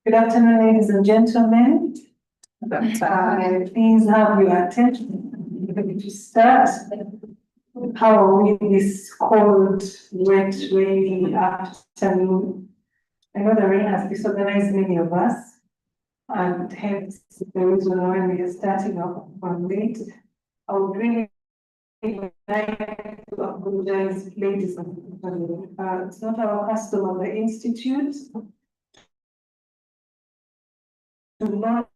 Good afternoon, ladies and gentlemen. Please have your attention to start. How are we this cold, wet, rainy afternoon? I know the rain has disorganized many of us, and hence the reason why we are starting off from late. I would really like to apologize, ladies and gentlemen. It's not our custom of the Institute to not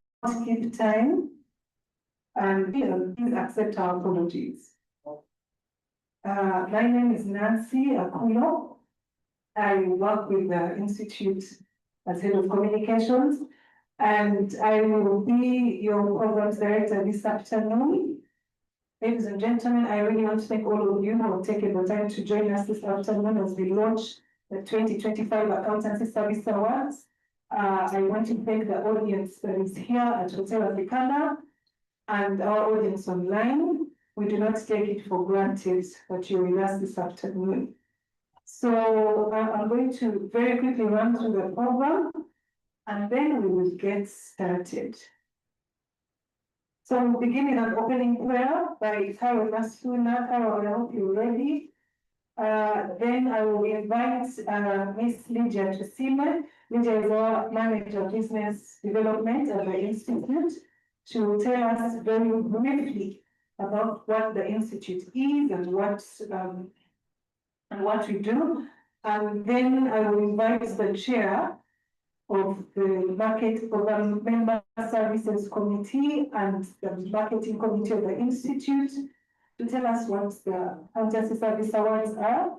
keep time, and please accept our apologies. My name is Nancy Akulo. I work with the Institute as head of communications, and I will be your programs director this afternoon. Ladies and gentlemen, I really want to thank all of you who have taken the time to join us this afternoon as we launch the 2025 Accountancy Service Awards. I want to thank the audience that is here at Hotel Africana and our audience online. We do not take it for granted that you're with us this afternoon. So I'm going to very quickly run through the program and then we will get started. So we'll begin with an opening prayer by Carol Masuna. Carol, I hope you're ready. Then I will invite Miss Lydia Tusime. Lydia is our Manager of Business Development at the Institute. She will tell us very briefly about what the Institute is and what we do. And then I will invite the chair of the Market Program Member Services Committee and the Marketing Committee of the Institute to tell us what the Accountancy Service Awards are.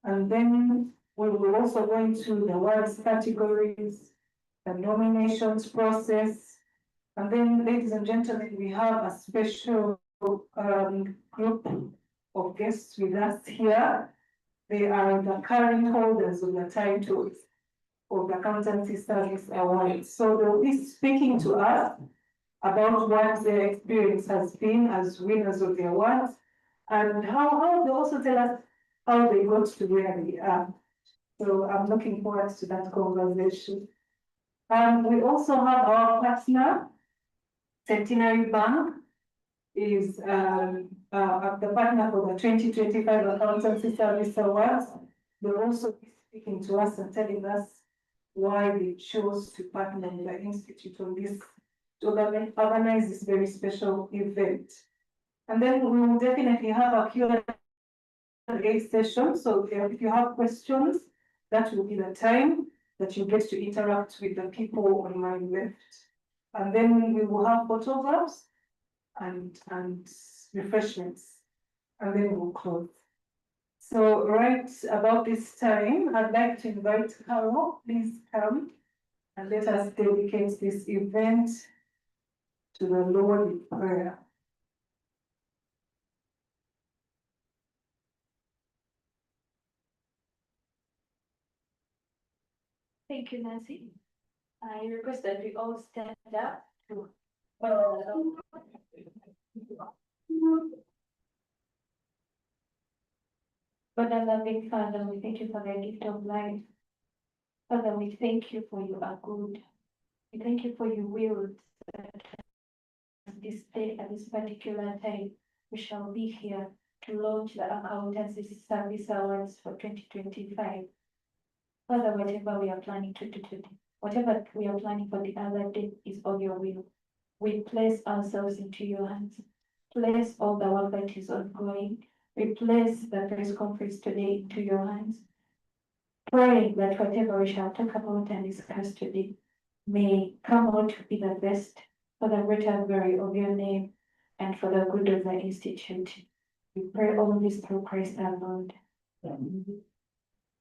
And then we will also go into the awards categories, the nominations process. And then, ladies and gentlemen, we have a special group of guests with us here. They are the current holders of the titles of the Accountancy Service Awards. So they'll be speaking to us about what their experience has been as winners of the awards and how they also tell us how they got to where they are. So I'm looking forward to that conversation. We also have our partner, Centenary Bank, is the partner for the 2025 Accountancy Service Awards. They'll also be speaking to us and telling us why they chose to partner with the Institute on this, to organize this very special event. And then we will definitely have a Q&A session. So if you have questions, that will be the time that you get to interact with the people on my left. And then we will have photographs and refreshments, and then we'll close. So right about this time, I'd like to invite Carol, please come and let us dedicate this event to the Lord in prayer. Thank you, Nancy. I request that we all stand up to But our loving Father, we thank you for the gift of life. Father, we thank you for you are good. We thank you for your will that this day at this particular time we shall be here to launch the Accountancy Service Awards for 2025. Father, whatever we are planning to do today, whatever we are planning for the other day is of your will. We place ourselves into your hands. Place all the work that is ongoing. We place the press conference today into your hands. Praying that whatever we shall talk about and discuss today may come out to be the best for the greater glory of your name and for the good of the Institute. We pray all this through Christ our Lord.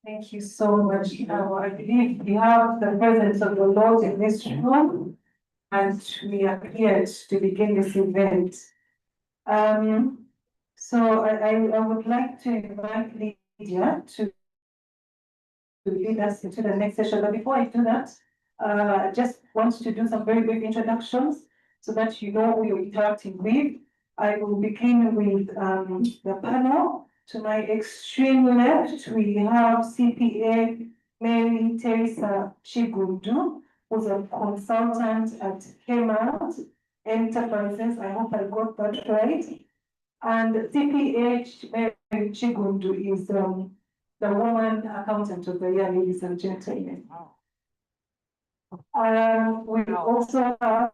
Thank you so much. I believe we have the presence of the Lord in this room, and we are here to begin this event. So I would like to invite Lydia to lead us into the next session. But before I do that, I just want to do some very brief introductions so that you know who you're interacting with. I will begin with the panel. To my extreme left, we have CPA Mary Teresa Chigundu, who's a consultant at Kmart Enterprises. I hope I got that right. And CPH Mary Chigundu is the woman accountant of the year, ladies and gentlemen. We also have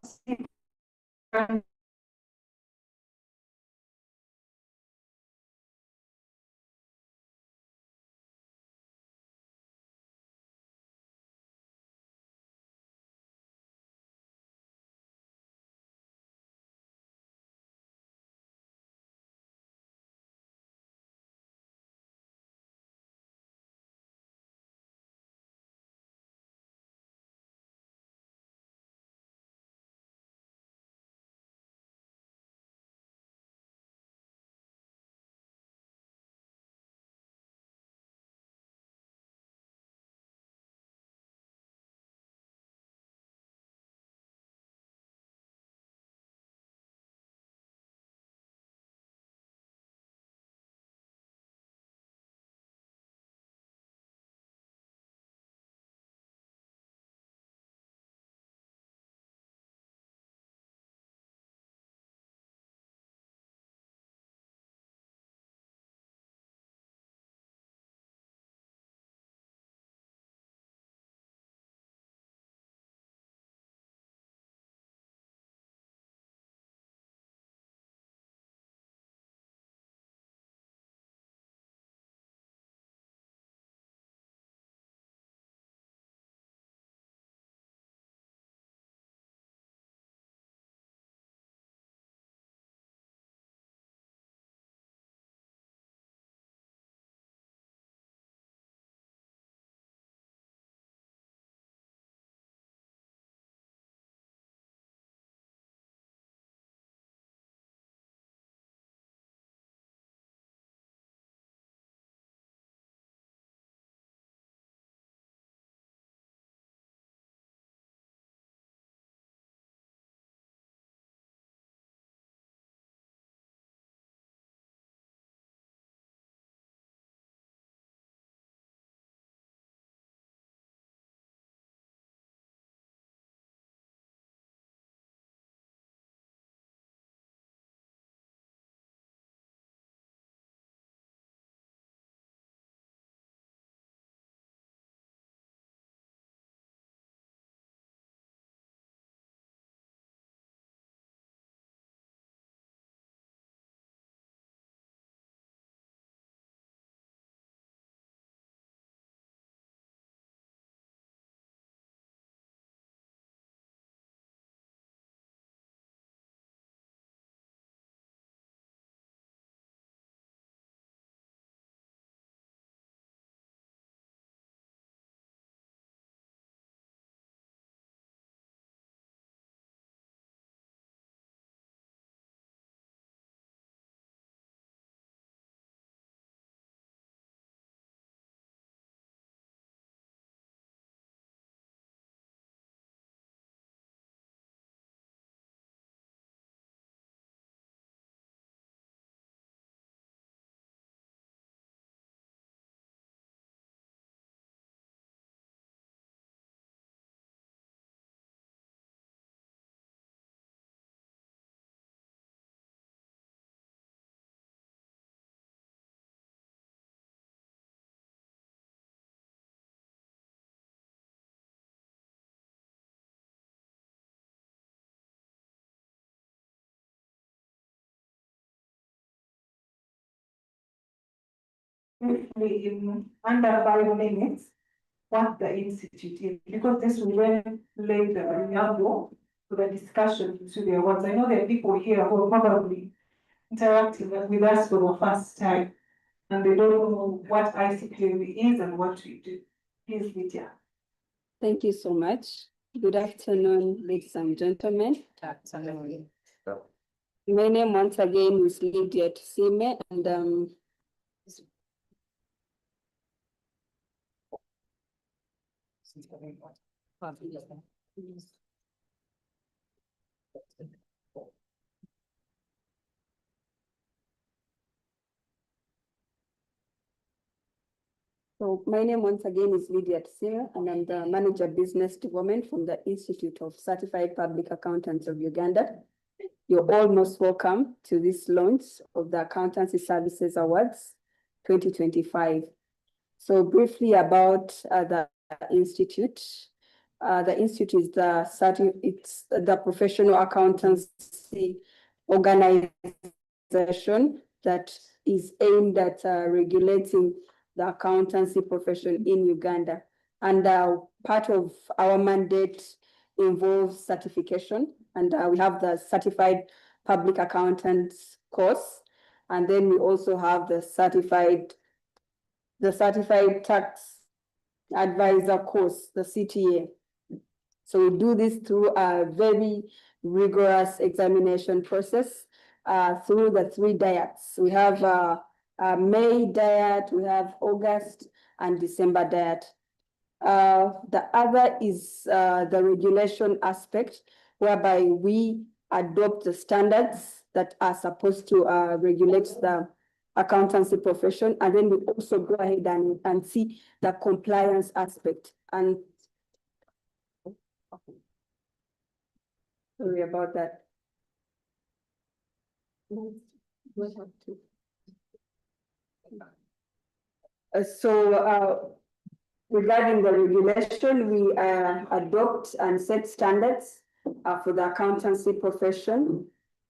briefly in under 5 minutes what the institute is, because this will then lay the preamble to the discussion to the awards. I know there are people here who are probably interacting with us for the first time, and they don't know what ICQB is and what we do. Please, Lydia. Thank you so much. Good afternoon, ladies and gentlemen. My name once again is Lydia Tsime, and So my name once again is Lydia Tsira, and I'm the Manager Business Development from the Institute of Certified Public Accountants of Uganda. You're all most welcome to this launch of the Accountancy Services Awards 2025. So briefly about the Institute. The Institute is the professional accountancy organization that is aimed at regulating the accountancy profession in Uganda. And part of our mandate involves certification. And we have the Certified Public Accountants course. And then we also have the Certified Tax Advisor course, the CTA. So we do this through a very rigorous examination process through the 3 diets. We have May diet, we have August and December diet. The other is the regulation aspect, whereby we adopt the standards that are supposed to regulate the accountancy profession, and then we also go ahead and see the compliance aspect. And sorry about that. Regarding the regulation, we adopt and set standards for the accountancy profession,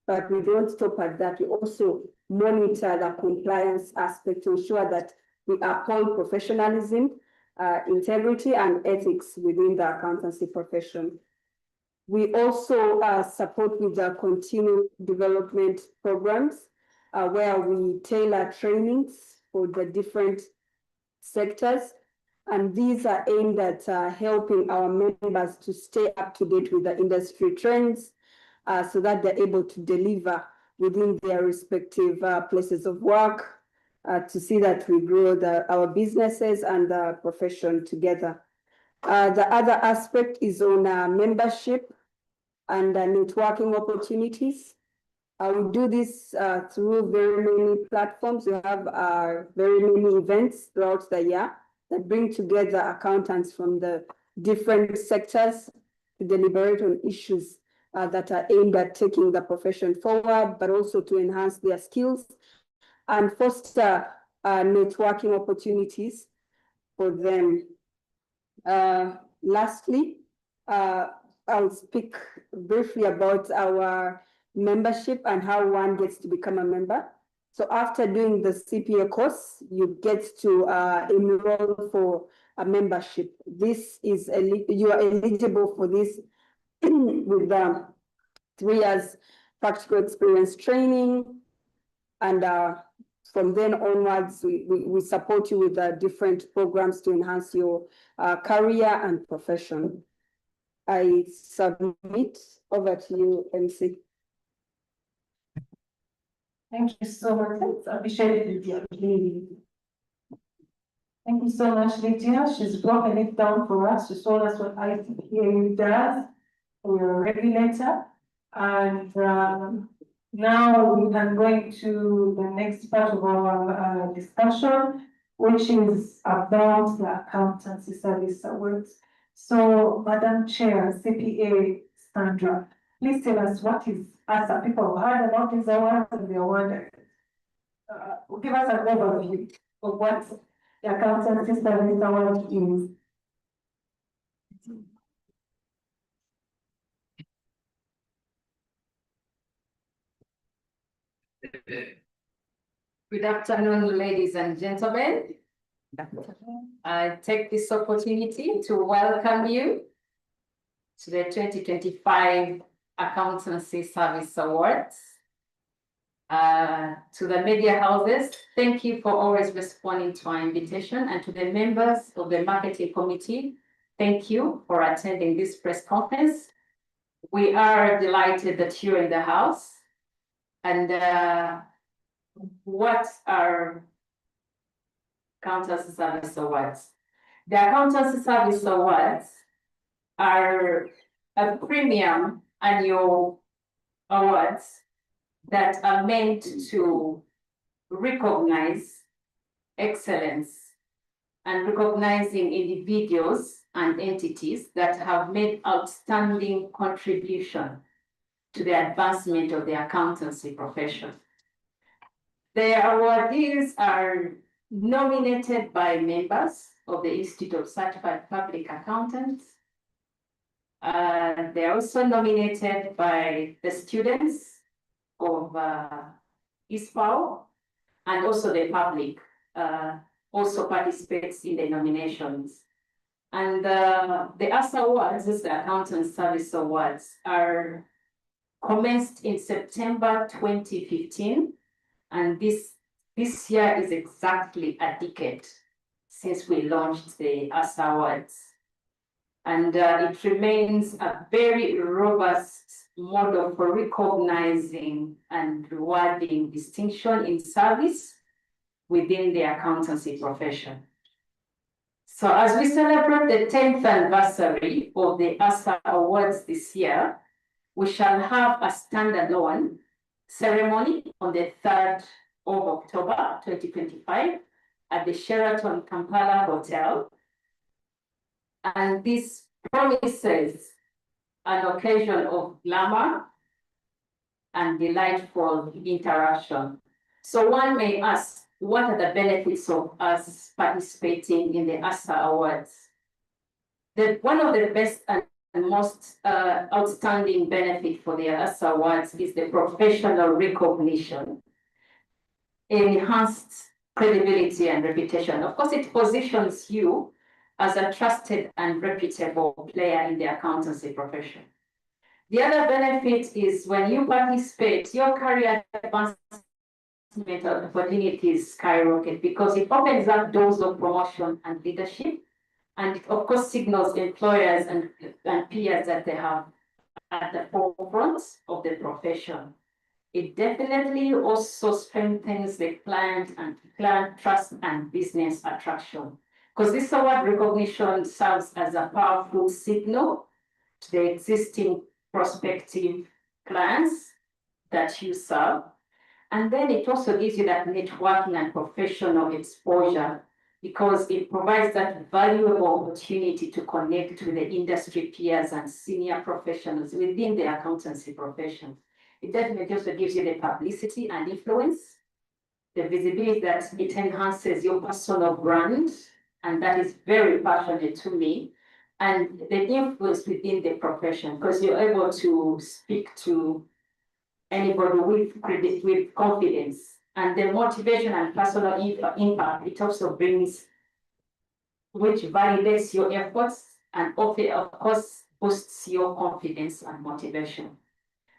but we don't stop at that. We also monitor the compliance aspect to ensure that we uphold professionalism, integrity, and ethics within the accountancy profession. We also support with the continued development programs where we tailor trainings for the different sectors. And these are aimed at helping our members to stay up to date with the industry trends so that they're able to deliver within their respective places of work to see that we grow our businesses and the profession together. The other aspect is on membership and networking opportunities. We do this through very many platforms. We have very many events throughout the year that bring together accountants from the different sectors to deliberate on issues that are aimed at taking the profession forward, but also to enhance their skills and foster networking opportunities for them. Lastly, I'll speak briefly about our membership and how one gets to become a member. So after doing the CPA course, you get to enroll for a membership. This is you are eligible for this with 3 years practical experience training, and from then onwards, we support you with different programs to enhance your career and profession. I submit over to you, MC. Thank you so much. I appreciate Lydia. Thank you so much, Lydia. She's broken it down for us. She showed us what ICPA does. We're a regulator. And now we can go into the next part of our discussion, which is about the Accountancy Service Awards. So, Madam Chair, CPA Sandra, please tell us what is ASA. People have heard about these awards and they're wondering. Give us an overview of what the Accountancy Service Award is. Good afternoon, ladies and gentlemen. I take this opportunity to welcome you to the 2025 Accountancy Service Awards. To the media houses, thank you for always responding to our invitation, and to the members of the marketing committee, thank you for attending this press conference. We are delighted that you're in the house. And what are Accountancy Service Awards? The Accountancy Service Awards are a premium annual awards that are meant to recognize excellence and recognizing individuals and entities that have made outstanding contribution to the advancement of the accountancy profession. The awardees are nominated by members of the Institute of Certified Public Accountants. They're also nominated by the students of ISPAO, and also the public also participates in the nominations. And the ASA Awards, the Accountant Service Awards, are commenced in September 2015. And this year is exactly a decade since we launched the ASA Awards. And it remains a very robust model for recognizing and rewarding distinction in service within the accountancy profession. So as we celebrate the 10th anniversary of the ASA Awards this year, we shall have a standalone ceremony on the 3rd of October 2025 at the Sheraton Kampala Hotel. And this promises an occasion of glamour and delightful interaction. So one may ask, what are the benefits of us participating in the ASA Awards? One of the best and most outstanding benefit for the ASA Awards is the professional recognition, enhanced credibility and reputation. Of course, it positions you as a trusted and reputable player in the accountancy profession. The other benefit is when you participate, your career advancement opportunities skyrocket because it opens up doors of promotion and leadership. And it, of course, signals employers and peers that they have at the forefront of the profession. It definitely also strengthens the client trust and business attraction. Because this award recognition serves as a powerful signal to the existing prospective clients that you serve. And then it also gives you that networking and professional exposure because it provides that valuable opportunity to connect with the industry peers and senior professionals within the accountancy profession. It definitely also gives you the publicity and influence, the visibility that it enhances your personal brand, and that is very passionate to me, and the influence within the profession, because you're able to speak to anybody with confidence, and the motivation and personal impact it also brings, which validates your efforts and of course boosts your confidence and motivation.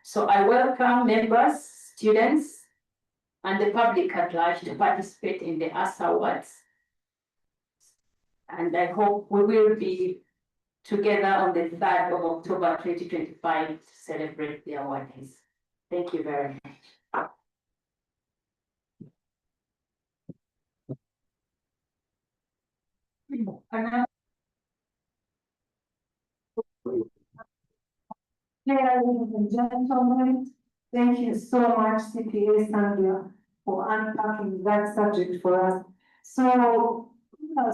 So I welcome members, students, and the public at large to participate in the ASA Awards. And I hope we will be together on the 3rd of October 2025 to celebrate the awardees. Thank you very much. Ladies and gentlemen, thank you so much, CPA Sandra, for unpacking that subject for us. So,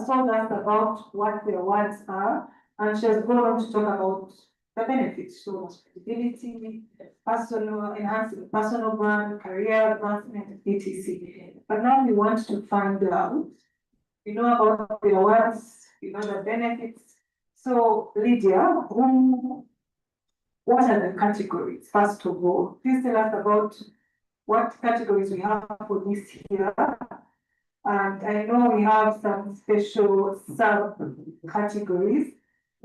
told us about what the awards are, and she has gone on to talk about the benefits, so credibility, personal, enhancing personal brand, career advancement, etc. But now we want to find out, you know about the awards, you know the benefits. So, Lydia, what are the categories? First of all, please tell us about what categories we have for this year. And I know we have some special sub-categories.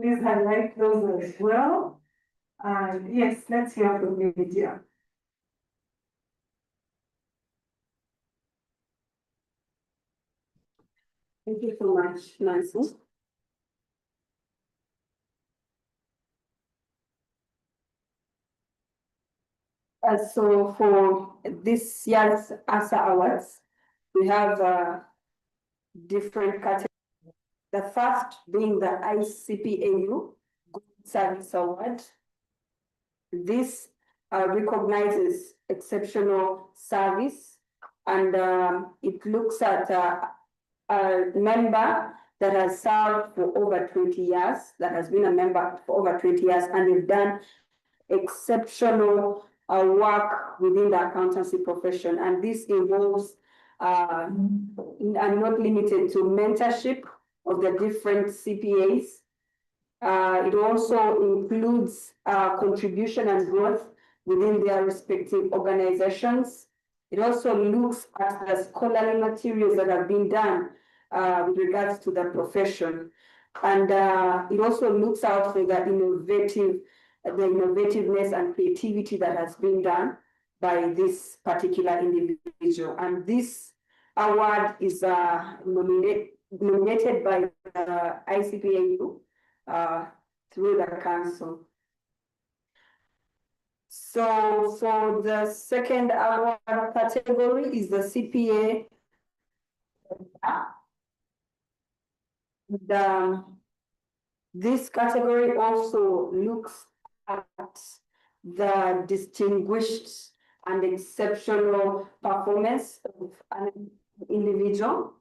Please highlight those as well. And yes, let's hear from you, Lydia. Thank you so much, Nancy. So for this year's ASA Awards, we have different categories. The first being the ICPAU Good Service Award. This recognizes exceptional service, and it looks at a member that has served for over 20 years, that has been a member for over 20 years, and they've done exceptional work within the accountancy profession. And this involves, and not limited to, mentorship of the different CPAs. It also includes contribution and growth within their respective organizations. It also looks at the scholarly materials that have been done with regards to the profession. And it also looks out for the innovativeness and creativity that has been done by this particular individual. And this award is nominated by the ICPAU through the council. So for the second award category is the CPA. This category also looks at the distinguished and exceptional performance of an individual.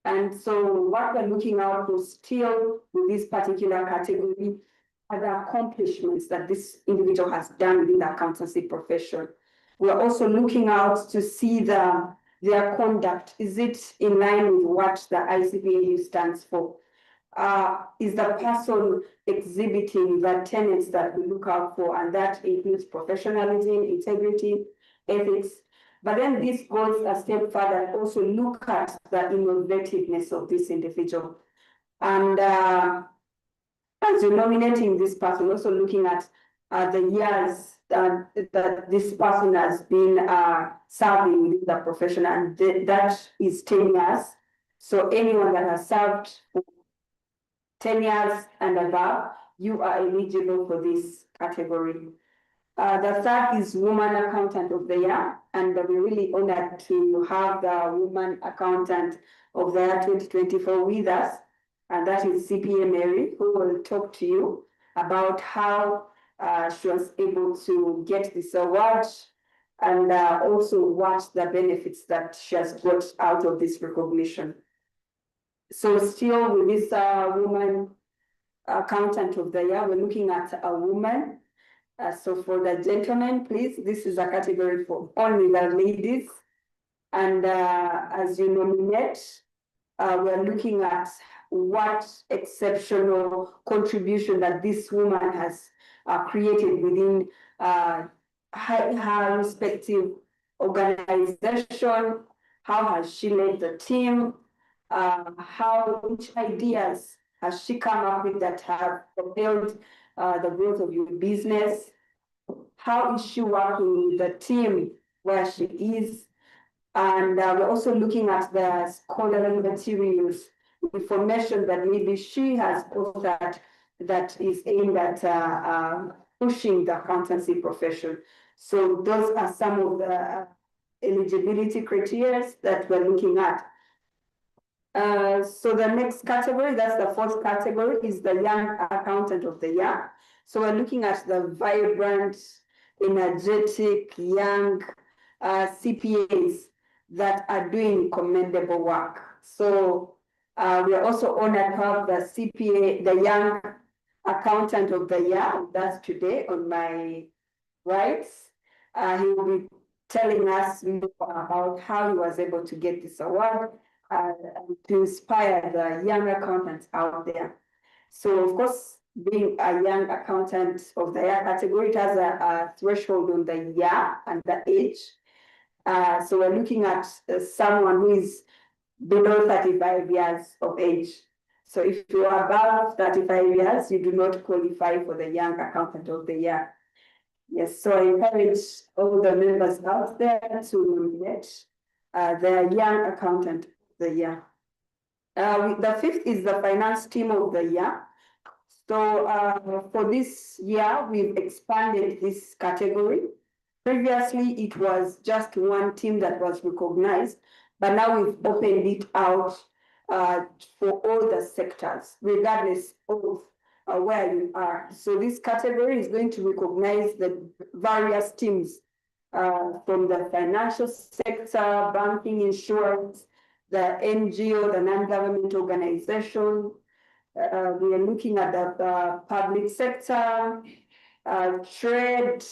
And so what we're looking out for still with this particular category are the accomplishments that this individual has done within the accountancy profession. We're also looking out to see their conduct. Is it in line with what the ICPAU stands for? Is the person exhibiting the tenets that we look out for, and that includes professionalism, integrity, ethics. But then this goes a step further and also look at the innovativeness of this individual. And as you're nominating this person, also looking at the years that this person has been serving within the profession, and that is 10 years. So anyone that has served 10 years and above, you are eligible for this category. The third is Woman Accountant of the Year, and we're really honored to have the Woman Accountant of the Year 2024 with us, and that is CPA Mary, who will talk to you about how she was able to get this award, and also what the benefits that she has got out of this recognition. So still with this Woman Accountant of the Year, we're looking at a woman. So for the gentlemen, please, this is a category for only the ladies. And as you nominate, we're looking at what exceptional contribution that this woman has created within her respective organization. How has she led the team? Which ideas has she come up with that have propelled the growth of your business? How is she working with the team where she is? And we're also looking at the scholarly materials, information that maybe she has authored that is aimed at pushing the accountancy profession. So those are some of the eligibility criteria that we're looking at. So the next category, that's the fourth category, is the Young Accountant of the Year. So we're looking at the vibrant, energetic, young CPAs that are doing commendable work. So we are also honored to have the CPA, the Young Accountant of the Year. That's today on my right. He will be telling us more about how he was able to get this award to inspire the young accountants out there. So of course, being a young accountant of the year category, it has a threshold on the year and the age. So we're looking at someone who is below 35 years of age. So if you are above 35 years, you do not qualify for the Young Accountant of the Year. Yes, so I encourage all the members out there to nominate the Young Accountant of the Year. The fifth is the Finance Team of the Year. So for this year, we've expanded this category. Previously, it was just one team that was recognized, but now we've opened it out for all the sectors, regardless of where you are. So this category is going to recognize the various teams from the financial sector, banking, insurance, the NGO, the non-government organization. We are looking at the public sector, trade,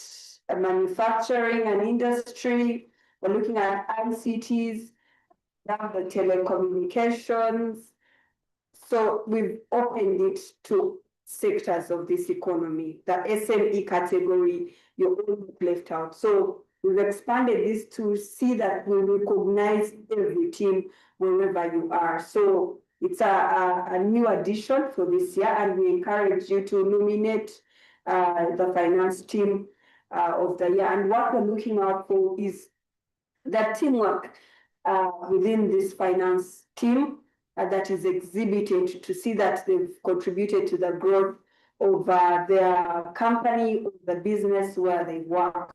manufacturing and industry. We're looking at ICTs, now the telecommunications. So we've opened it to sectors of this economy. The SME category, you're left out. So we've expanded this to see that we recognize every team wherever you are. So it's a new addition for this year, and we encourage you to nominate the finance team of the year. And what we're looking out for is the teamwork within this finance team that is exhibited to see that they've contributed to the growth of their company, or the business where they work.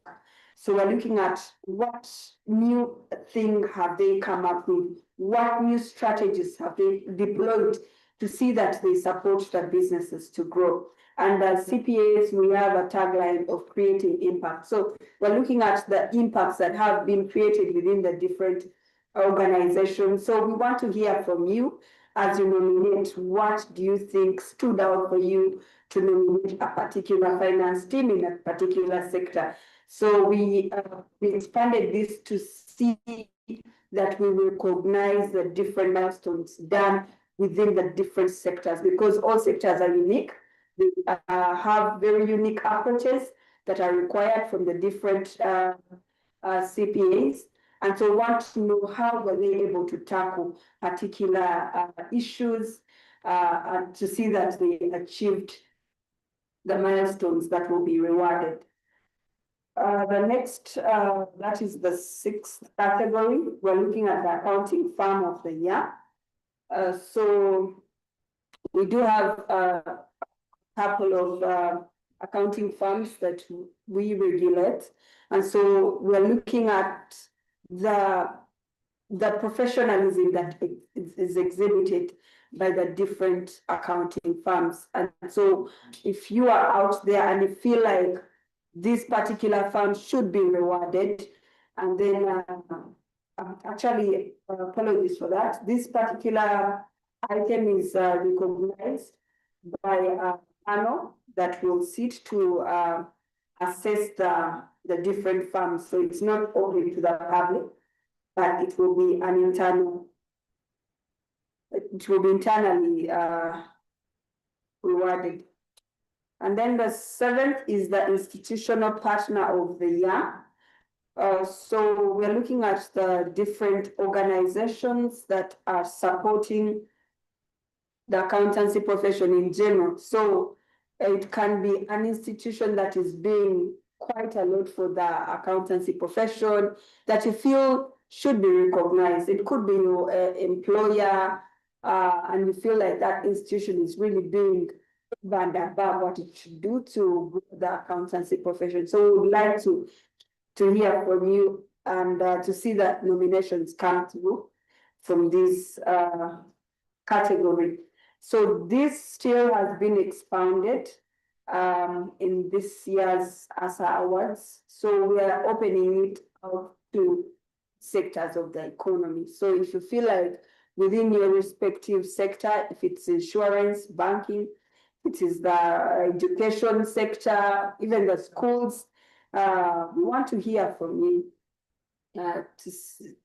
So we're looking at what new thing have they come up with, what new strategies have they deployed to see that they support their businesses to grow. And as CPAs, we have a tagline of creating impact. So we're looking at the impacts that have been created within the different organizations. So we want to hear from you as you nominate. What do you think stood out for you to nominate a particular finance team in a particular sector? So we expanded this to see that we recognize the different milestones done within the different sectors, because all sectors are unique. They have very unique approaches that are required from the different CPAs. And so we want to know how were they able to tackle particular issues and to see that they achieved the milestones that will be rewarded. The next, that is the 6th category. We're looking at the accounting firm of the year. So we do have a couple of accounting firms that we regulate. And so we're looking at the professionalism that is exhibited by the different accounting firms. And so if you are out there and you feel like this particular firm should be rewarded, and then actually, apologies for that, this particular item is recognized by a panel that will sit to assess the different firms. So it's not open to the public, but it will be an internal, it will be internally rewarded. And then the 7th is the institutional partner of the year. So we're looking at the different organizations that are supporting the accountancy profession in general. So it can be an institution that is doing quite a lot for the accountancy profession that you feel should be recognized. It could be your employer, and you feel like that institution is really doing and above what it should do to the accountancy profession. So we would like to hear from you and to see that nominations come through from this category. So this still has been expanded in this year's ASA Awards. So we are opening it out to sectors of the economy. So if you feel like within your respective sector, if it's insurance, banking, it is the education sector, even the schools, we want to hear from you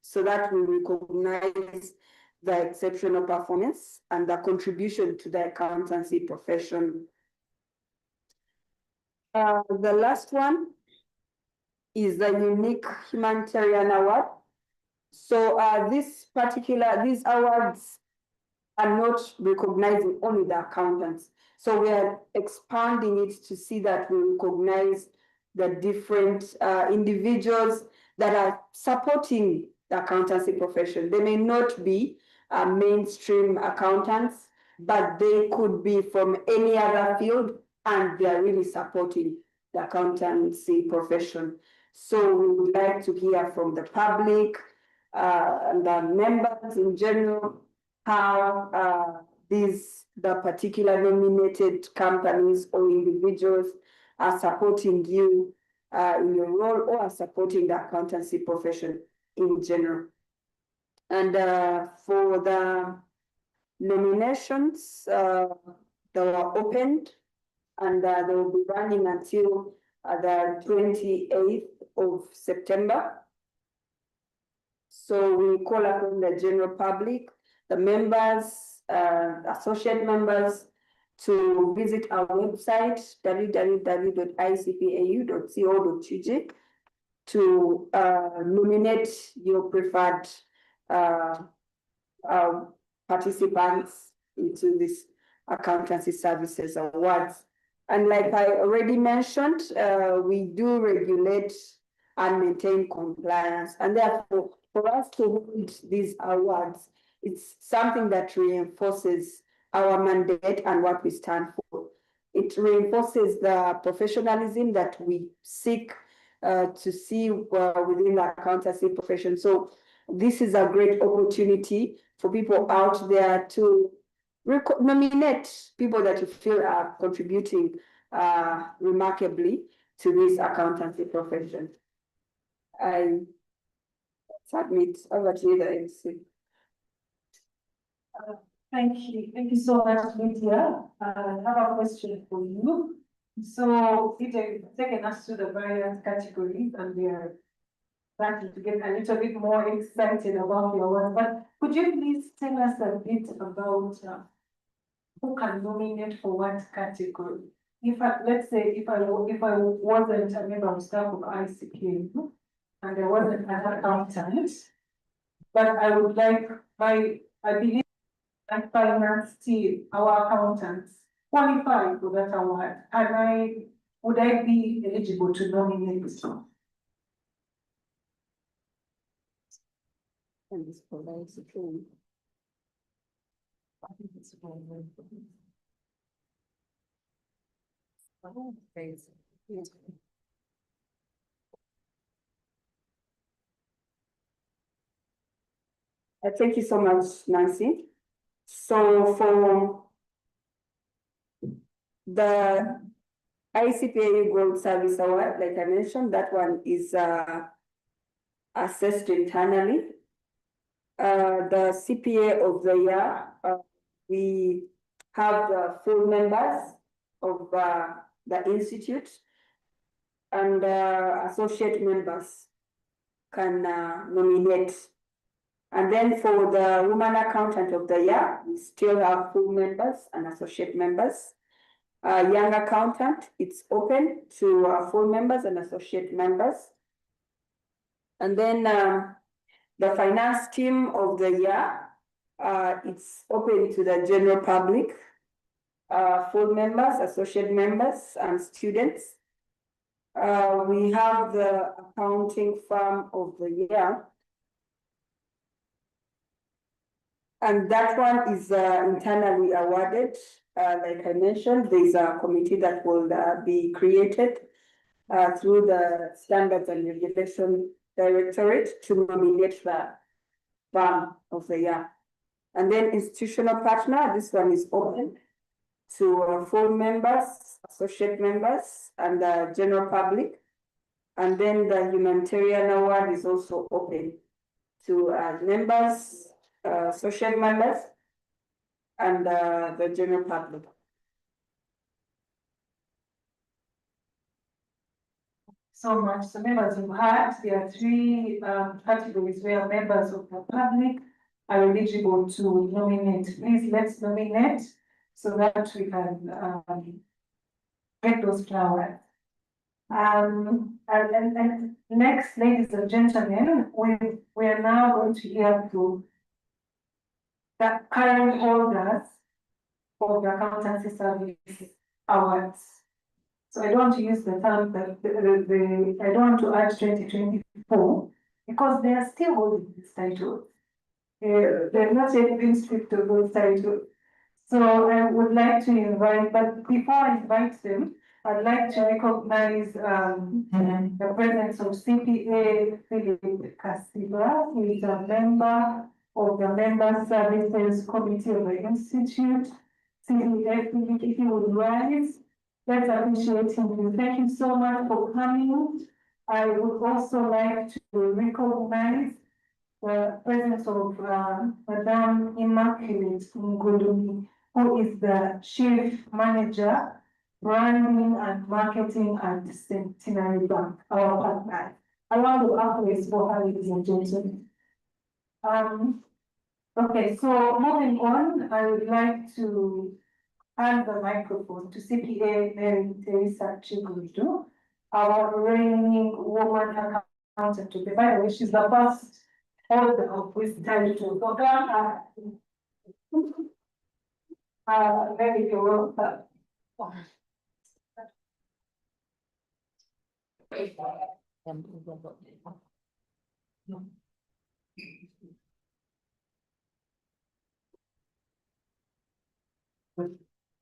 so that we recognize the exceptional performance and the contribution to the accountancy profession. The last one is the Unique Humanitarian Award. So these awards are not recognizing only the accountants. So we are expanding it to see that we recognize the different individuals that are supporting the accountancy profession. They may not be mainstream accountants, but they could be from any other field, and they are really supporting the accountancy profession. So we would like to hear from the public and the members in general, how the particular nominated companies or individuals are supporting you in your role, or are supporting the accountancy profession in general. And for the nominations, they were opened and they will be running until the 28th of September. So we call upon the general public, the members, associate members, to visit our website www.icpau.co.ug to nominate your preferred participants into this accountancy services awards. And like I already mentioned, we do regulate and maintain compliance, and therefore for us to hold these awards, it's something that reinforces our mandate and what we stand for. It reinforces the professionalism that we seek to see within the accountancy profession. So this is a great opportunity for people out there to nominate people that you feel are contributing remarkably to this accountancy profession. I submit over to you, the MC. Thank you so much, Lydia. I have a question for you. So it has taken us to the various categories and we are starting to get a little bit more excited about your work, but could you please tell us a bit about who can nominate for what category? Let's say if I wasn't a member of staff of ICK and I wasn't an accountant, but I would like I believe and finance team, our accountants, qualify for that award, would I be eligible to nominate? And this provides the training. Thank you so much, Nancy. So for the ICPA Gold Service Award, like I mentioned, that one is assessed internally. The CPA of the year, we have the full members of the institute, and associate members can nominate. And then for the woman accountant of the year, we still have full members and associate members. Young accountant, it's open to full members and associate members. And then the finance team of the year, it's open to the general public, full members, associate members, and students. We have the accounting firm of the year. And that one is internally awarded. Like I mentioned, there's a committee that will be created through the Standards and Regulation Directorate to nominate the firm of the year. And then institutional partner, this one is open to full members, associate members, and the general public. And then the humanitarian award is also open to members, associate members, and the general public. So much. So members of heart, there are three categories where members of the public are eligible to nominate. Please let's nominate so that we can get those flowers. And next, ladies and gentlemen, we are now going to hear to the current holders of the Accountancy Service Awards. So I don't want to use the term that I don't want to add 2024 because they are still holding this title. They're not yet been stripped of those titles. So I would like to invite, but before I invite them, I'd like to recognize the presence of CPA Philip Casiba, who is a member of the Member Services Committee of the Institute. CPA Philip, if you would rise, let's appreciate him. Thank you so much for coming. I would also like to recognize the presence of Madame Immaculate Ngulumi, who is the Chief Manager, Branding and Marketing at Centenary Bank, our partner. A round of applause for her, ladies and gentlemen. Okay, so moving on, I would like to hand the microphone to CPA Mary Teresa Chigudu, our reigning woman accountant. By the way, she's the first holder of this title. So, Mary, you're welcome.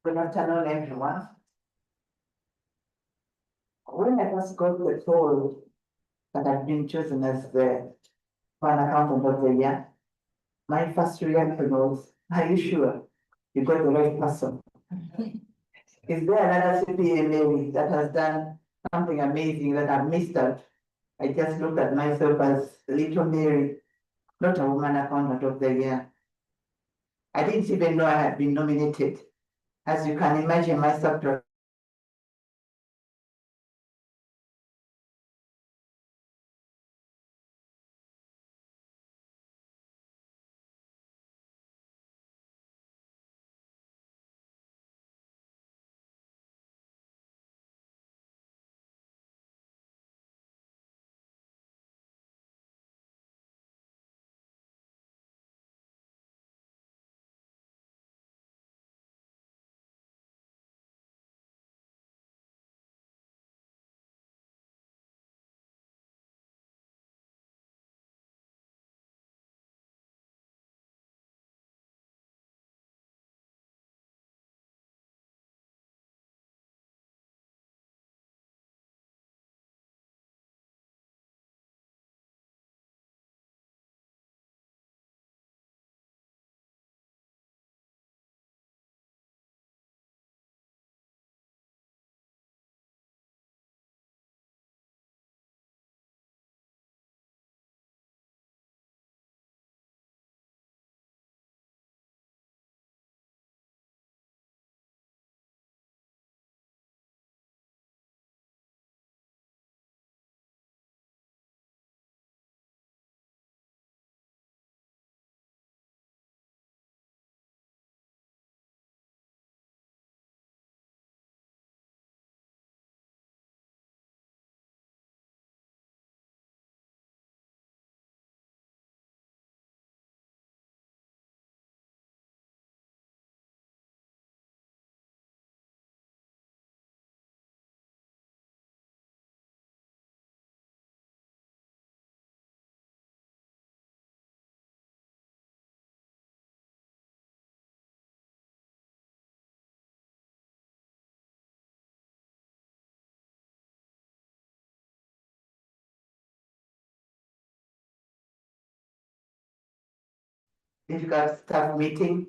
Good afternoon, everyone. When I first got the told that I've been chosen as the Fund Accountant of the Year, my first reaction was, are you sure you got the right person? Is there another CPA maybe that has done something amazing that I've missed out? I just looked at myself as little Mary, not a woman accountant of the year. I didn't even know I had been nominated. As you can imagine, my subject difficult staff meeting,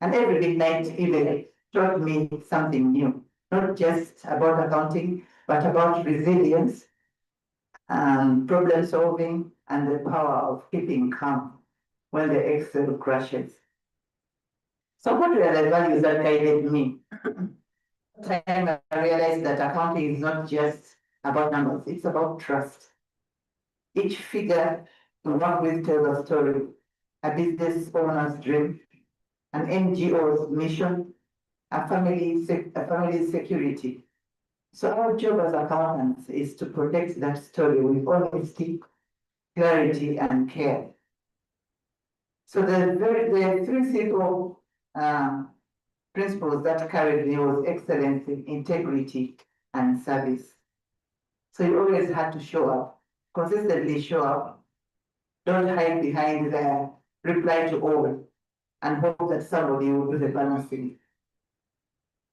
and every midnight even taught me something new, not just about accounting, but about resilience, problem solving, and the power of keeping calm when the Excel crashes. So what were the values that guided me? Time I realized that accounting is not just about numbers, it's about trust. Each figure you work with tells a story, a business owner's dream, an NGO's mission, a family's security. So our job as accountants is to protect that story with honesty, clarity, and care. So the three simple principles that carried me was excellence, integrity, and service. So you always had to show up, consistently show up. Don't hide behind the reply to all and hope that somebody will do the balancing.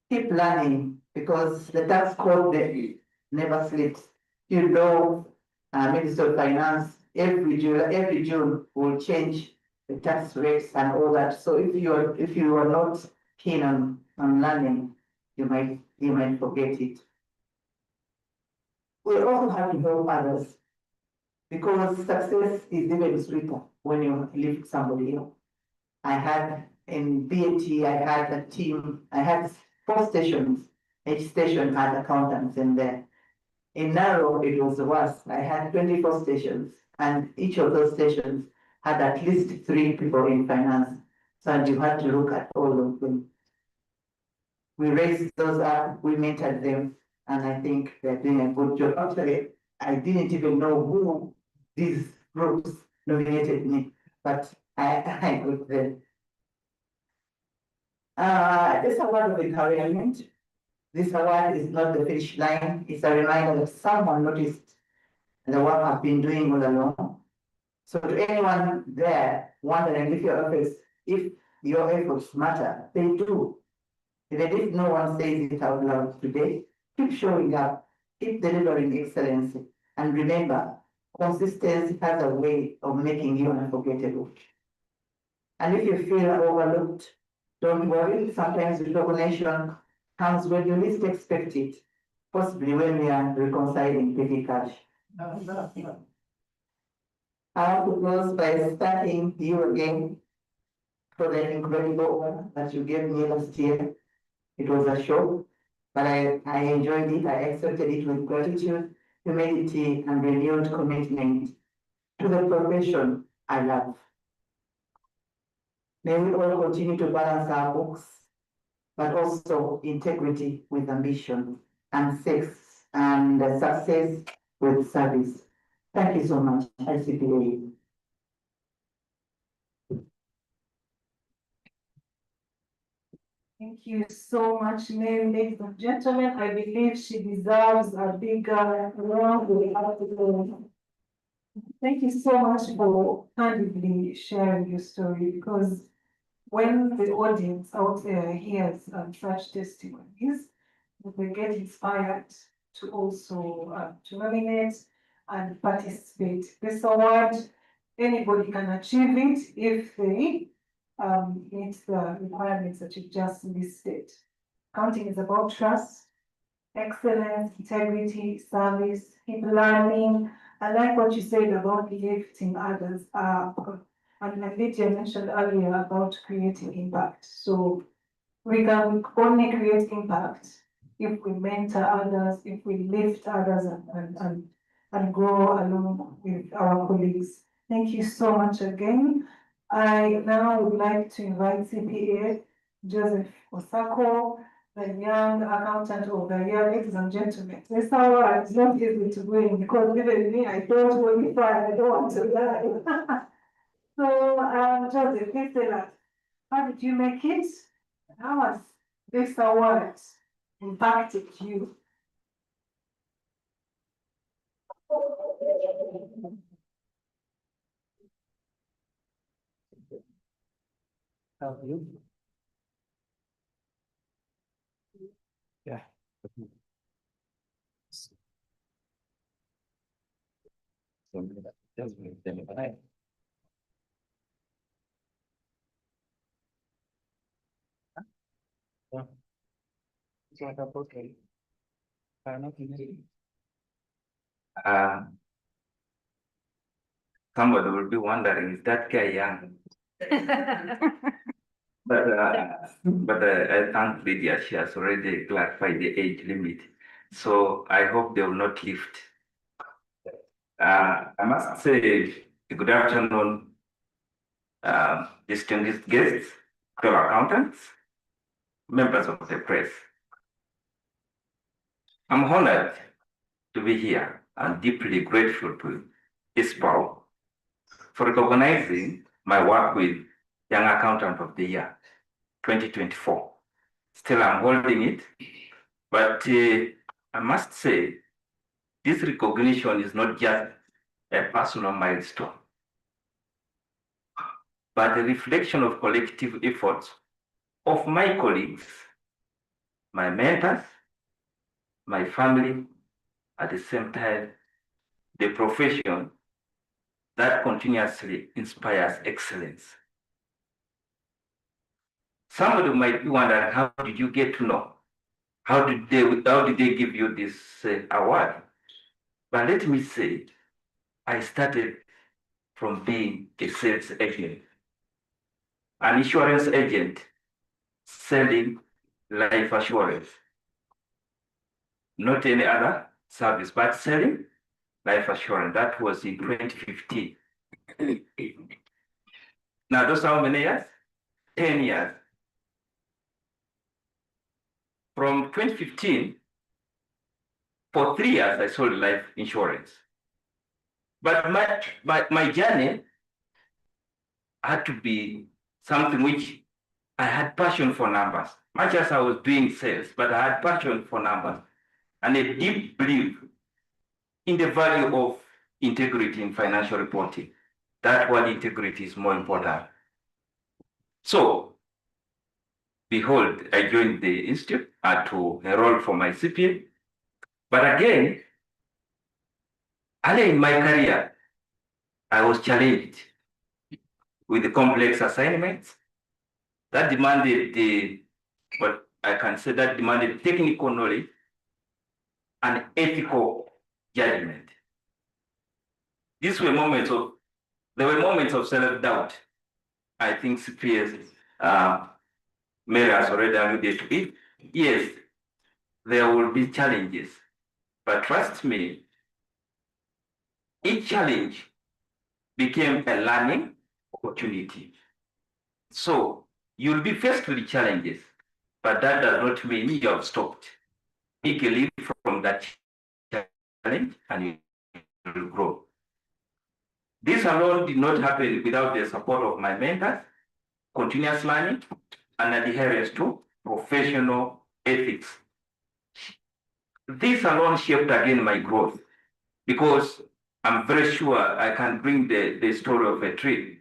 Keep learning because the tax code never sleeps. You know, Minister of Finance every June will change the tax rates and all that. So if you are not keen on learning, you might forget it. We also have to help others. because success is even sweeter when you lift somebody up. I had in BAT, I had a team, I had 4 stations. Each station had accountants in there. In Narrow, it was worse. I had 24 stations, and each of those stations had at least 3 people in finance. So you had to look at all of them. We raised those up, we mentored them, and I think they're doing a good job. Actually, I didn't even know who these groups nominated me, but I got them. This award of encouragement. This award is not the finish line. It's a reminder that someone noticed the work I've been doing all along. So to anyone there wondering if your efforts matter, they do. Even if no one says it out loud today, keep showing up, keep delivering excellence, and remember, consistency has a way of making you unforgettable. And if you feel overlooked, don't worry, sometimes recognition comes when you least expect it, possibly when we are reconciling petty cash. I want to close by thanking you again for the incredible honor that you gave me last year. It was a show, but I enjoyed it. I accepted it with gratitude, humility, and renewed commitment to the profession I love. May we all continue to balance our books, but also integrity with ambition and success with service. Thank you so much, ICPA. Thank you so much, Mary, ladies and gentlemen. I believe she deserves a bigger round of applause. Thank you so much for candidly sharing your story, because when the audience out there hears such testimonies, they get inspired to also to nominate and participate. This award, anybody can achieve it if they meet the requirements that you just listed. Accounting is about trust, excellence, integrity, service, keep learning. I like what you said about lifting others up. And Lydia mentioned earlier about creating impact. So we can only create impact if we mentor others, if we lift others and grow along with our colleagues. Thank you so much again. I now would like to invite CPA Joseph Osako, the young accountant of the year, ladies and gentlemen. This hour is not easy to win because even me, I don't qualify, I don't want to die. So, Joseph, please tell us, how did you make it? How has this award impacted you? How you? Yeah. Somebody will be wondering, is that guy young? But I thank Lydia, she has already clarified the age limit. So I hope they will not lift. I must say, good afternoon, distinguished guests, fellow accountants, members of the press. I'm honored to be here and deeply grateful to ISPAL for recognizing my work with Young Accountant of the Year 2024. Still, I'm holding it, but I must say, this recognition is not just a personal milestone, but a reflection of collective efforts of my colleagues, my mentors, my family, at the same time, the profession that continuously inspires excellence. Somebody might be wondering, how did you get to know? How did they give you this award? But let me say, I started from being a sales agent, an insurance agent selling life assurance, not any other service, but selling life assurance. That was in 2015. Now, those how many years? 10 years. From 2015, for 3 years, I sold life insurance. But my journey had to be something which I had passion for numbers. Much as I was doing sales, but I had passion for numbers and a deep belief in the value of integrity in financial reporting. That word integrity is more important. So, behold, I joined the institute to enroll for my CPA. But again, early in my career, I was challenged with the complex assignments that demanded what I can say that demanded technical knowledge and ethical judgment. There were moments of self-doubt. I think CPS Mary has already alluded to it. Yes, there will be challenges, but trust me, each challenge became a learning opportunity. So you'll be faced with challenges, but that does not mean you have stopped. Make a leap from that challenge and you will grow. This alone did not happen without the support of my mentors, continuous learning, and adherence to professional ethics. This alone shaped again my growth because I'm very sure I can bring the story of a tree.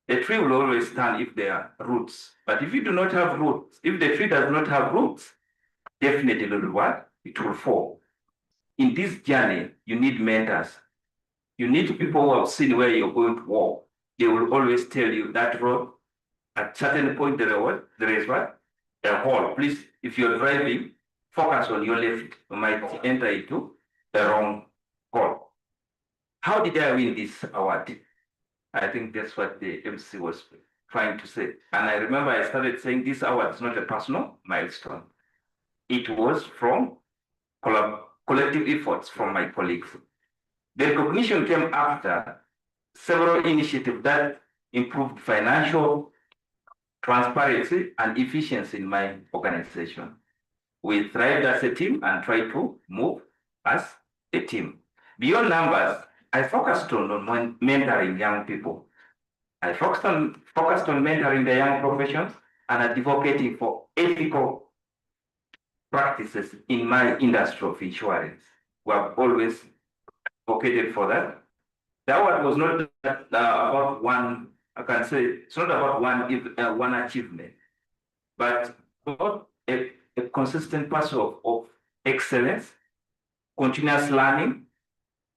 A tree will always stand if there are roots. But if you do not have roots, if the tree does not have roots, definitely it will fall. In this journey, you need mentors. You need people who have seen where you're going to walk. They will always tell you that road, at certain point there is what? A hole. Please, if you're driving, focus on your left. You might enter into the wrong hole. How did I win this award? I think that's what the MC was trying to say. And I remember I started saying this award is not a personal milestone. It was from collective efforts from my colleagues. The recognition came after several initiatives that improved financial transparency and efficiency in my organization. We thrived as a team and tried to move as a team. Beyond numbers, I focused on mentoring young people. I focused on mentoring the young professionals and advocating for ethical practices in my industry of insurance. We have always advocated for that. That one was not about one, I can say, it's not about one achievement, but about a consistent pursuit of excellence, continuous learning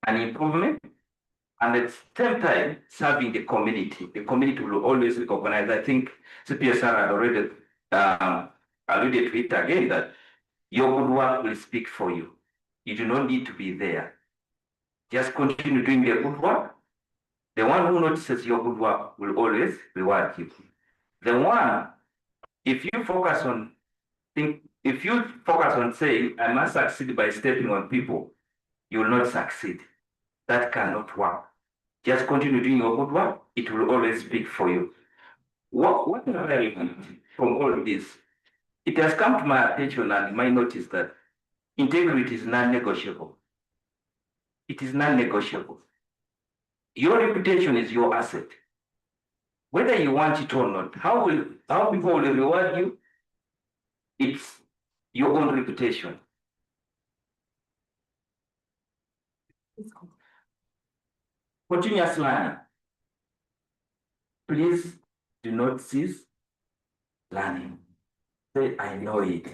and improvement, and at the same time serving the community. The community will always recognize. I think CPSR had already alluded to it again, that your good work will speak for you. You do not need to be there. Just continue doing the good work. The one who notices your good work will always reward you. The one, if you focus on saying, I must succeed by stepping on people, you will not succeed. That cannot work. Just continue doing your good work, it will always speak for you. What is relevant from all of this? It has come to my attention and my notice that integrity is non-negotiable. It is non-negotiable. Your reputation is your asset. Whether you want it or not, how people will reward you, it's your own reputation. Continuous learning. Please do not cease learning. Say, I know it.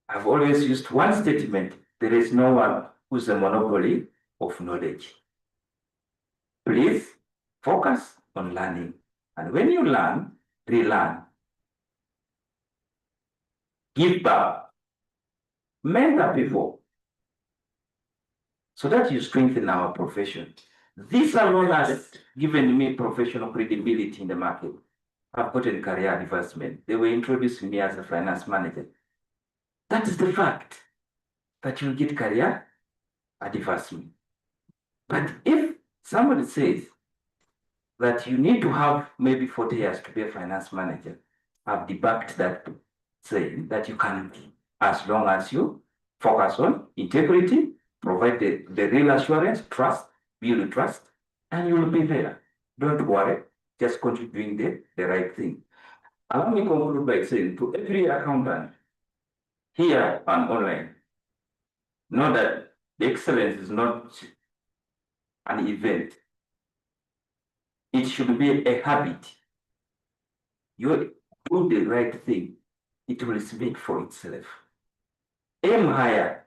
I've always used one statement: there is no one who's a monopoly of knowledge. Please focus on learning. And when you learn, relearn. Give back. Mentor people. so that you strengthen our profession. This alone has given me professional credibility in the market. I've gotten career advancement. They were introducing me as a finance manager. That is the fact that you get career advancement. But if somebody says that you need to have maybe 40 years to be a finance manager, I've debunked that, saying that you can't, as long as you focus on integrity, provide the real assurance, trust, build trust, and you will be there. Don't worry, just continue doing the right thing. Allow me to conclude by saying to every accountant here and online, know that the excellence is not an event. It should be a habit. You do the right thing, it will speak for itself. Aim higher,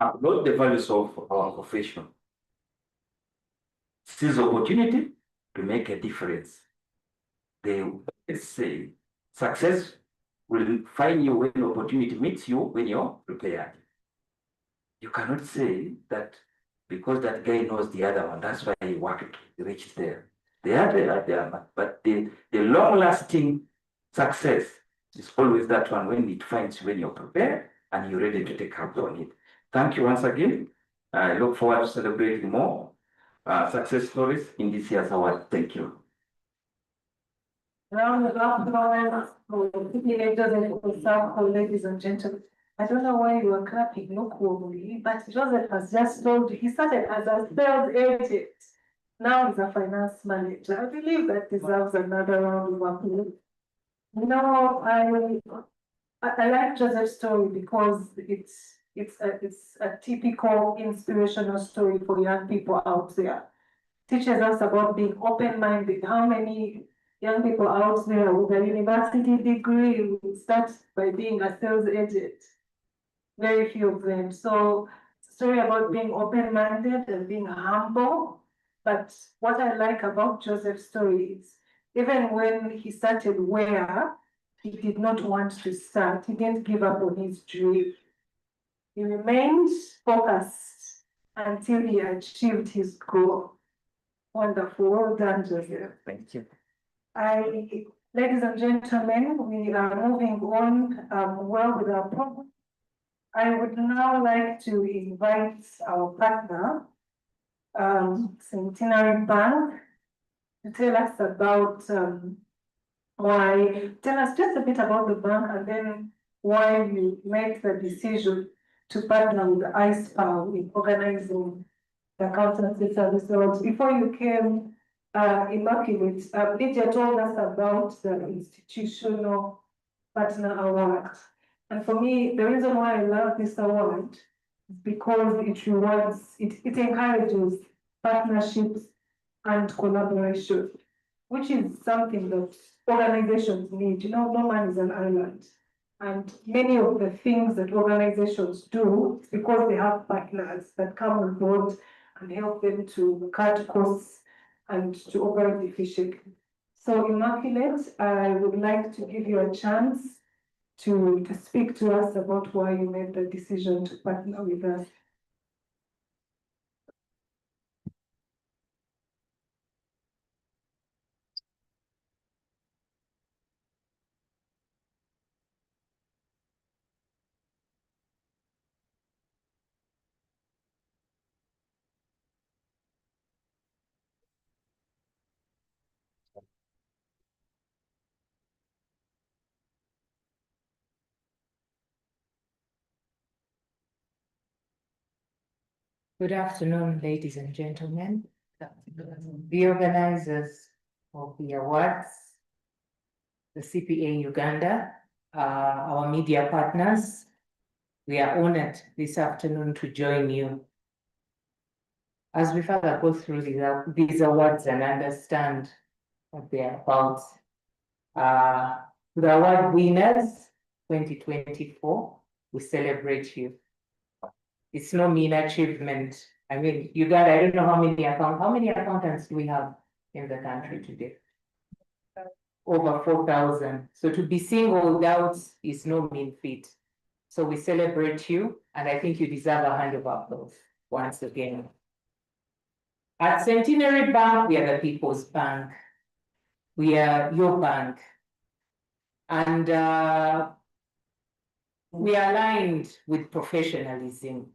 upload the values of our profession. Seize opportunity to make a difference. They say success will find you when opportunity meets you when you're prepared. You cannot say that because that guy knows the other one, that's why he worked, he reached there. They are there, but the long-lasting success is always that one when it finds you when you're prepared and you're ready to take up on it. Thank you once again. I look forward to celebrating more success stories in this year's award. Thank you. Round of applause for the leaders and for staff, ladies and gentlemen. I don't know why you were clapping, look warmly, but Joseph has just told you, he started as a sales agent. Now he's a finance manager. I believe that deserves another round of applause. No, I like Joseph's story because it's a typical inspirational story for young people out there. Teaches us about being open-minded. How many young people out there with a university degree will start by being a sales agent? Very few of them. So, story about being open-minded and being humble. But what I like about Joseph's story is even when he started where he did not want to start, he didn't give up on his dream. He remained focused until he achieved his goal. Wonderful. Well done, Joseph. Thank you. Ladies and gentlemen, we are moving on well with our program. I would now like to invite our partner, Centenary Bank, to tell us about tell us just a bit about the bank and then why you made the decision to partner with ISPA in organizing the accountancy services. Before you came, Immaculate, Lydia told us about the institutional partner award. And for me, the reason why I love this award is because it rewards, it encourages partnerships and collaboration, which is something that organizations need. You know, no man is an island. And many of the things that organizations do is because they have partners that come on board and help them to cut costs and to operate efficiently. So Immaculate, I would like to give you a chance to speak to us about why you made the decision to partner with us. Good afternoon, ladies and gentlemen. The organizers of the awards, the CPA Uganda, our media partners, we are honored this afternoon to join you. As we further go through these awards and understand what they are about, the award winners 2024, we celebrate you. It's no mean achievement. I mean, Uganda, I don't know how many accountants do we have in the country today? Over 4,000. So to be singled out is no mean feat. So we celebrate you, and I think you deserve a hand of applause. once again. At Centenary Bank, we are the People's Bank. We are your bank. And we are aligned with professionalism.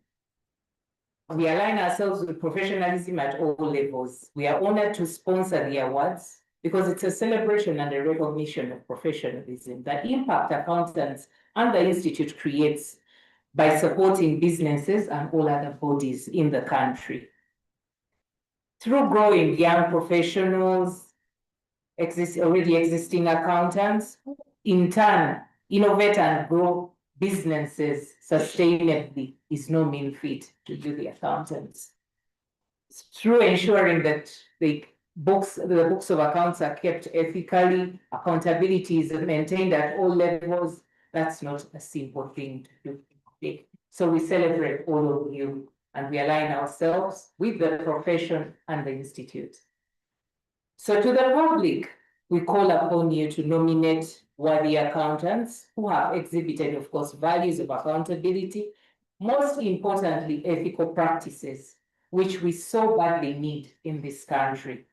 We align ourselves with professionalism at all levels. We are honored to sponsor the awards because it's a celebration and a recognition of professionalism, the impact accountants and the Institute creates by supporting businesses and all other bodies in the country. Through growing young professionals, already existing accountants, in turn, innovate and grow businesses sustainably is no mean feat to do the accountants. Through ensuring that the books of accounts are kept ethically, accountability is maintained at all levels, that's not a simple thing to do. So we celebrate all of you and we align ourselves with the profession and the Institute. So to the public, we call upon you to nominate worthy accountants who have exhibited, of course, values of accountability, most importantly, ethical practices, which we so badly need in this country.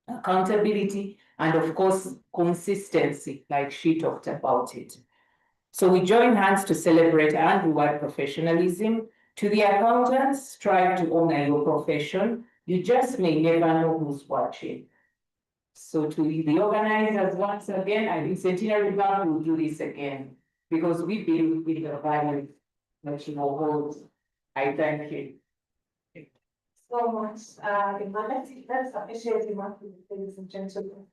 Accountability and, of course, consistency, like she talked about it. So we join hands to celebrate and reward professionalism. To the accountants, strive to honor your profession. You just may never know who's watching. So to the organizers, once again, I think Centenary Bank will do this again because we believe in the value that you will hold. I thank you. So much, let's appreciate the month, ladies and gentlemen.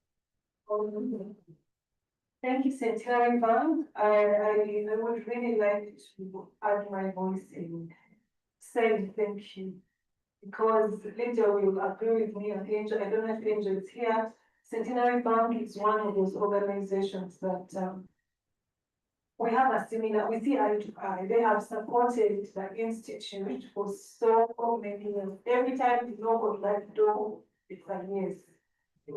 Thank you, Centenary Bank. I would really like to add my voice in saying thank you. Because Lydia will agree with me on Angel. I don't know if Angel is here. Centenary Bank is one of those organizations that we have a similar, we see eye to eye. They have supported the Institute for so many years. Every time you knock on that door, it's a yes. You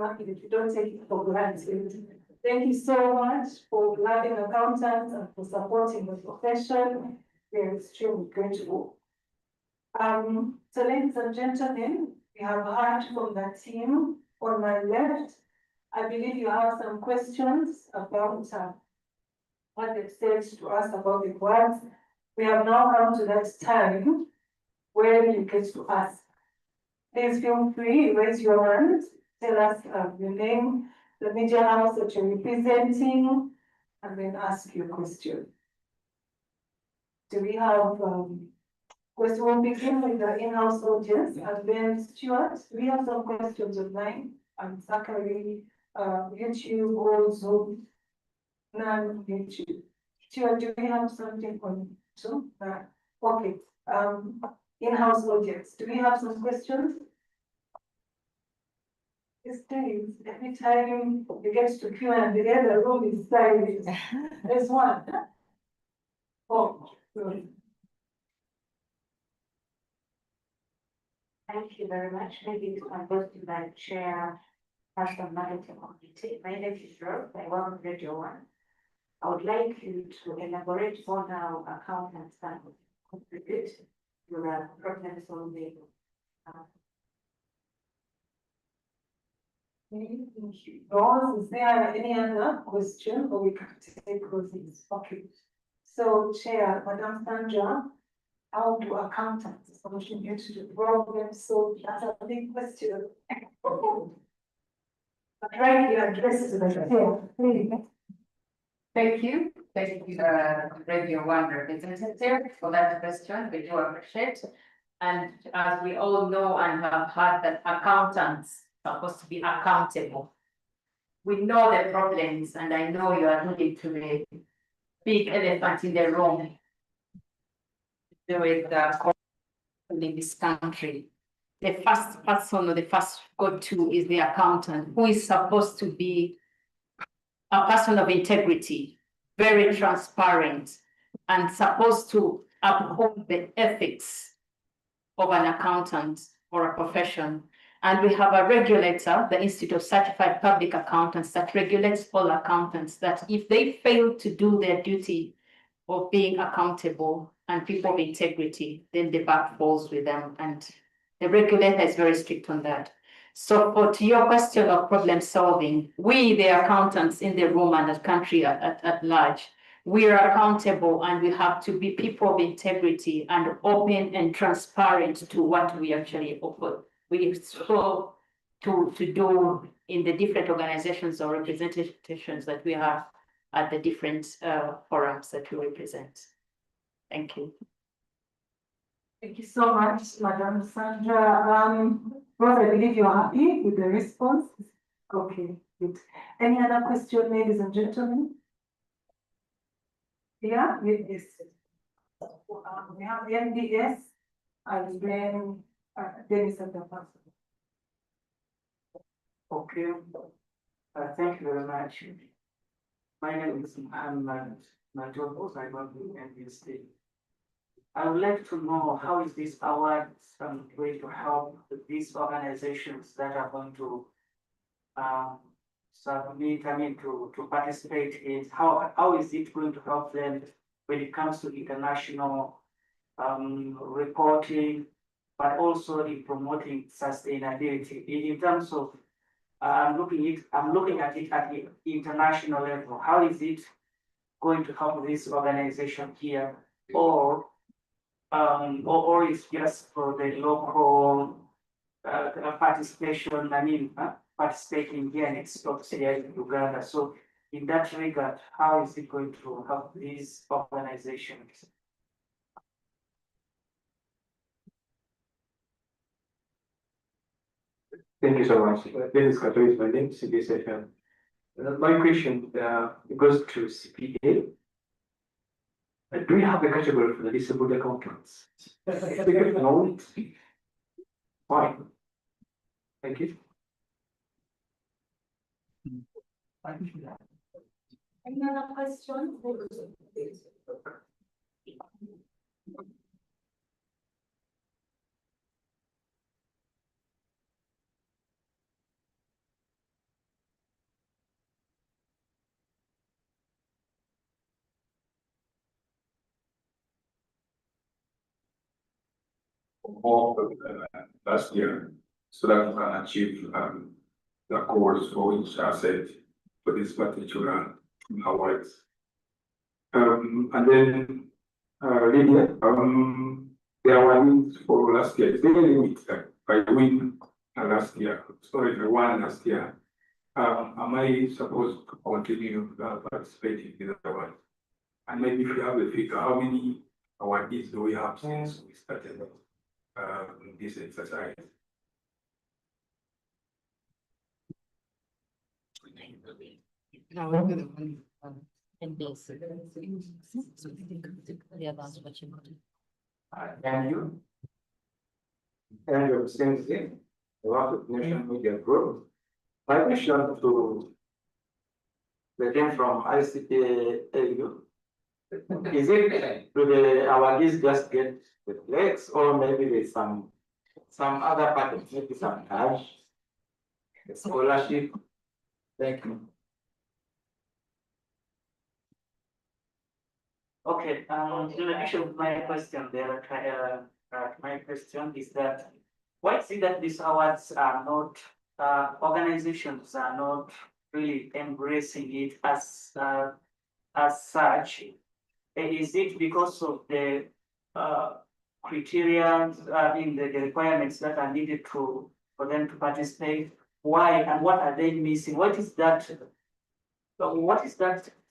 don't take it for granted. Thank you so much for loving accountants and for supporting the profession. We are extremely grateful. So ladies and gentlemen, we have heard from the team on my left. I believe you have some questions about what they've said to us about the words. We have now come to that time where you get to ask. Please feel free, raise your hand, tell us your name, the media house that you're representing, and then ask your question. Do we have question? We'll begin with the in-house audience, and then Stuart, we have some questions online, and Zachary, YouTube or Zoom, none YouTube. Stuart, do we have something on Zoom? Okay, in-house audience, do we have some questions? These days, every time you get to Q&A, the other room is silent. There's one. Oh, sorry. Thank you very much. Maybe it's my first invite chair, Pastor Marketing Committee. My name is Rose. I work on Radio One. I would like you to elaborate on how accountants can contribute to the problems solving. Rose, is there any other question or we can take questions? Okay. So, Chair, Madam Sandra, how do accountants contribute to the problem? So that's a big question. But right here, address to the chair, please. Thank you, Radio One representative for that question. We do appreciate. And as we all know and have heard that accountants are supposed to be accountable. We know the problems, and I know you are looking to the big elephant in the room. With in this country. The first person or the first go-to is the accountant, who is supposed to be a person of integrity, very transparent, and supposed to uphold the ethics of an accountant or a profession. And we have a regulator, the Institute of Certified Public Accountants, that regulates all accountants, that if they fail to do their duty of being accountable and people of integrity, then the buck falls with them, and the regulator is very strict on that. So to your question of problem solving, we, the accountants in the room and the country at large, we are accountable and we have to be people of integrity and open and transparent to what we actually offer. We so to do in the different organizations or representations that we have at the different forums that we represent. Thank you. Thank you so much, Madam Sandra. Rose, I believe you're happy with the response. Okay, good. Any other question, ladies and gentlemen? Yeah, yes. We have NDS and then Dennis and the person. Okay, thank you very much. My name is Muhammad Najobos, I work with NBC. I would like to know how is this award going to help these organizations that are going to submit, to participate in, how is it going to help them when it comes to international reporting, but also in promoting sustainability in terms of I'm looking at it at the international level. How is it going to help this organization here, or it's just for the local participation? Participating here and it stops here in Uganda. So in that regard, how is it going to help these organizations? Thank you so much. This is Kato, my name, CPA session. My question goes to CPA. Do you have a category for the disabled accountants? No. Fine. Thank you. Any other questions? More last year, so that we can achieve the goals for which I set for this particular awards. And then Lydia, there were wins for last year. Is there any limit by win last year? Sorry, I won last year. Am I supposed to continue participating in the awards? And maybe if you have a figure, how many awardees do we have since we started this exercise? And you? And your sensing a lot of national media growth. My question to the team from ICPA, is it, do the awardees just get the flags, or maybe there's some other package, maybe some cash, scholarship? Thank you. Okay, in addition to my question there, my question is that why is it that these awards are not, organizations are not really embracing it as such? Is it because of the criteria, in the requirements that are needed for them to participate? Why and what are they missing? What is that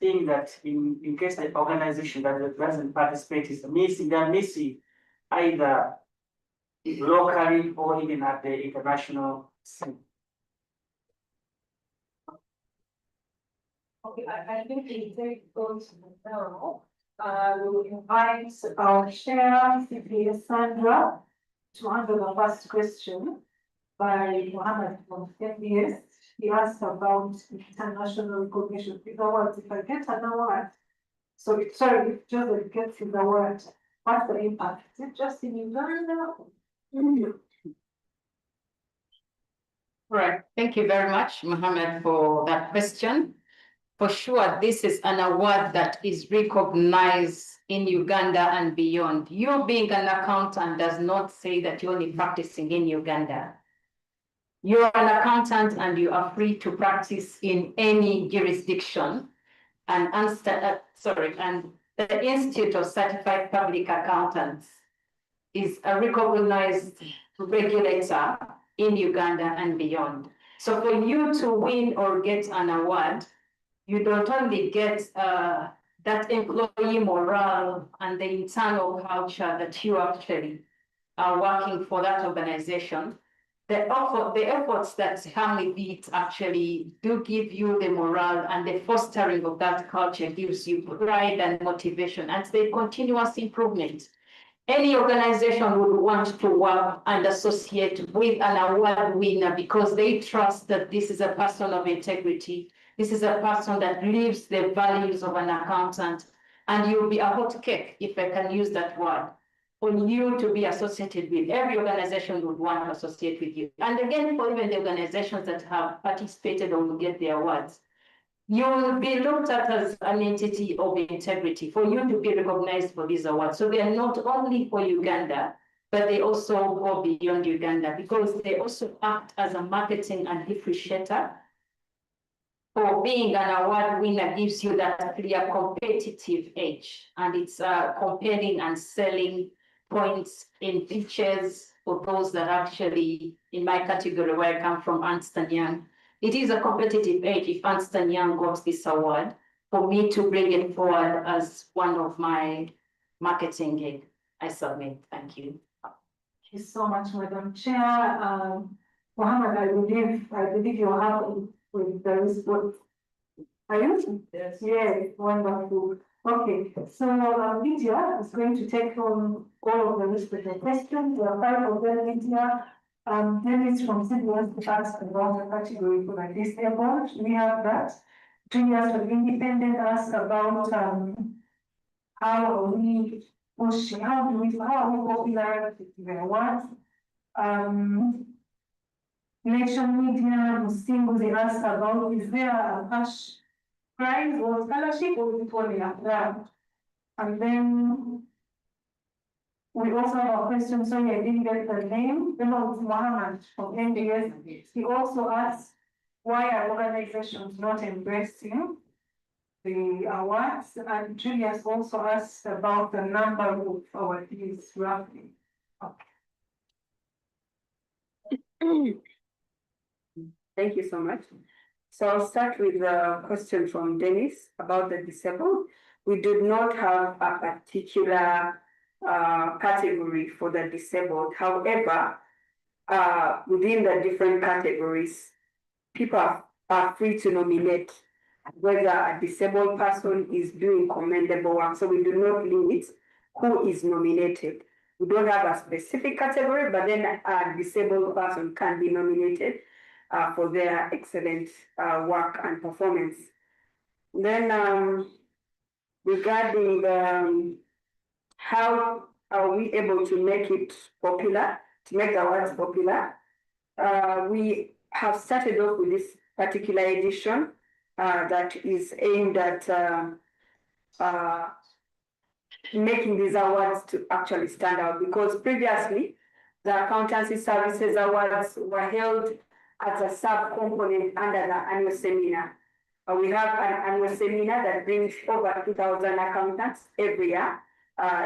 thing that in case the organization that doesn't participate is missing? They're missing either locally or even at the international scene. Okay, I think it's very good to know. We will invite our chair, CPA Sandra, to answer the first question by Mohammed from NBS. He asked about international recognition. In other words, if I get an award, if Joseph gets his award, what's the impact? Is it just in Uganda? Right. Thank you very much, Mohammed, for that question. for sure, this is an award that is recognized in Uganda and beyond. You being an accountant does not say that you're only practicing in Uganda. You're an accountant and you are free to practice in any jurisdiction. And the Institute of Certified Public Accountants is a recognized regulator in Uganda and beyond. So for you to win or get an award, you don't only get that employee morale and the internal culture that you actually are working for that organization. The efforts that come with it actually do give you the morale, and the fostering of that culture gives you pride and motivation and the continuous improvement. Any organization would want to work and associate with an award winner because they trust that this is a person of integrity. This is a person that lives the values of an accountant, and you'll be a hot cake, if I can use that word, on you to be associated with. Every organization would want to associate with you. And again, for even the organizations that have participated or will get the awards, you will be looked at as an entity of integrity for you to be recognized for these awards. So they are not only for Uganda, but they also go beyond Uganda because they also act as a marketing and differentiator. For being an award winner gives you that clear competitive edge, and it's comparing and selling points in pitches for those that actually, in my category where I come from, Ernst & Young, it is a competitive edge if Ernst & Young got this award for me to bring it forward as one of my marketing gig. I submit. Thank you. Thank you so much, Madam Chair. Mohammed, I believe you're happy with the response. Are you? Yes. Yeah, wonderful. Okay, so Lydia is going to take on all of the listed questions. There are 5 of them, Lydia. Dennis from CBS to ask about the category for the disabled. We have that. Julius from Independent asked about how are we pushing, how are we popular with the awards? Nation Media, Musingo, they asked about, is there a cash prize or scholarship or is it only a grant? And then we also have a question, sorry, I didn't get the name, Mohammed from NDS. He also asked, why are organizations not embracing the awards? And Julius also asked about the number of awardees roughly. Okay. Thank you so much. So I'll start with the question from Dennis about the disabled. We do not have a particular category for the disabled. However, within the different categories, people are free to nominate whether a disabled person is doing commendable work. So we do not limit who is nominated. We don't have a specific category, but then a disabled person can be nominated for their excellent work and performance. Then regarding how are we able to make it popular, to make the awards popular, we have started off with this particular edition that is aimed at making these awards to actually stand out, because previously the Accountancy Services Awards were held as a sub-component under the annual seminar. We have an annual seminar that brings over 2,000 accountants every year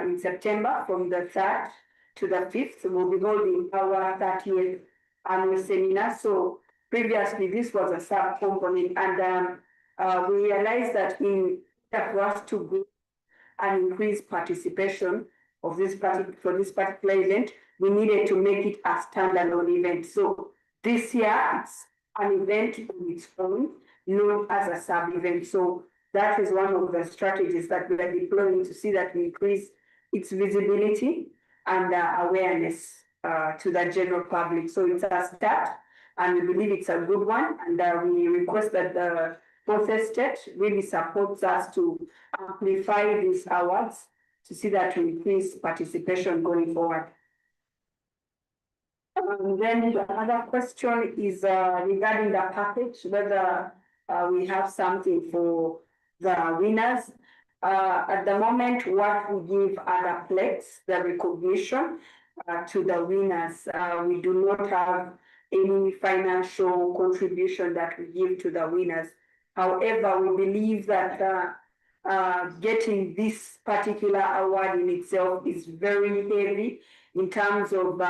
in September from the 3rd to the 5th. We'll be holding our 30th annual seminar. So previously this was a sub-component, and we realized that in order for us to grow and increase participation of this particular event, we needed to make it a standalone event. So this year it's an event on its own, known as a sub-event. So that is one of the strategies that we are deploying to see that we increase its visibility and awareness to the general public. So it's a start, and we believe it's a good one, and we request that the Fourth State really supports us to amplify these awards to see that we increase participation going forward. Then the other question is regarding the package, whether we have something for the winners. At the moment, what we give are the plaques, the recognition to the winners. We do not have any financial contribution that we give to the winners. However, we believe that getting this particular award in itself is very heavy in terms of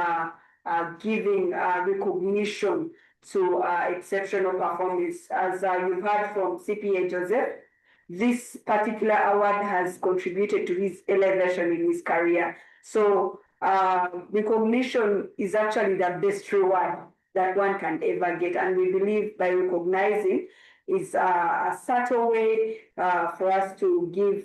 giving recognition to exceptional performance. As you've heard from CPA Joseph, this particular award has contributed to his elevation in his career. So recognition is actually the best reward that one can ever get. And we believe by recognizing is a subtle way for us to give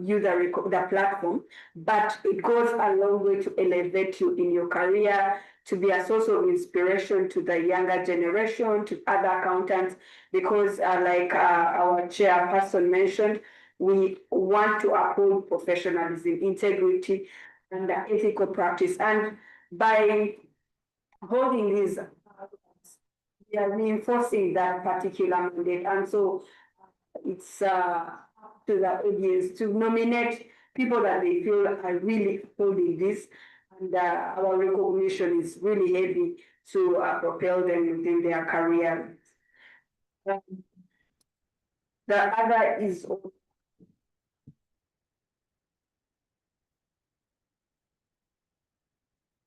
you the platform, but it goes a long way to elevate you in your career, to be a source of inspiration to the younger generation, to other accountants, because like our chairperson mentioned, we want to uphold professionalism, integrity, and ethical practice. And by holding these, we are reinforcing that particular mandate. And so it's to the audience to nominate people that they feel are really holding this. And our recognition is really heavy to propel them within their career. The other is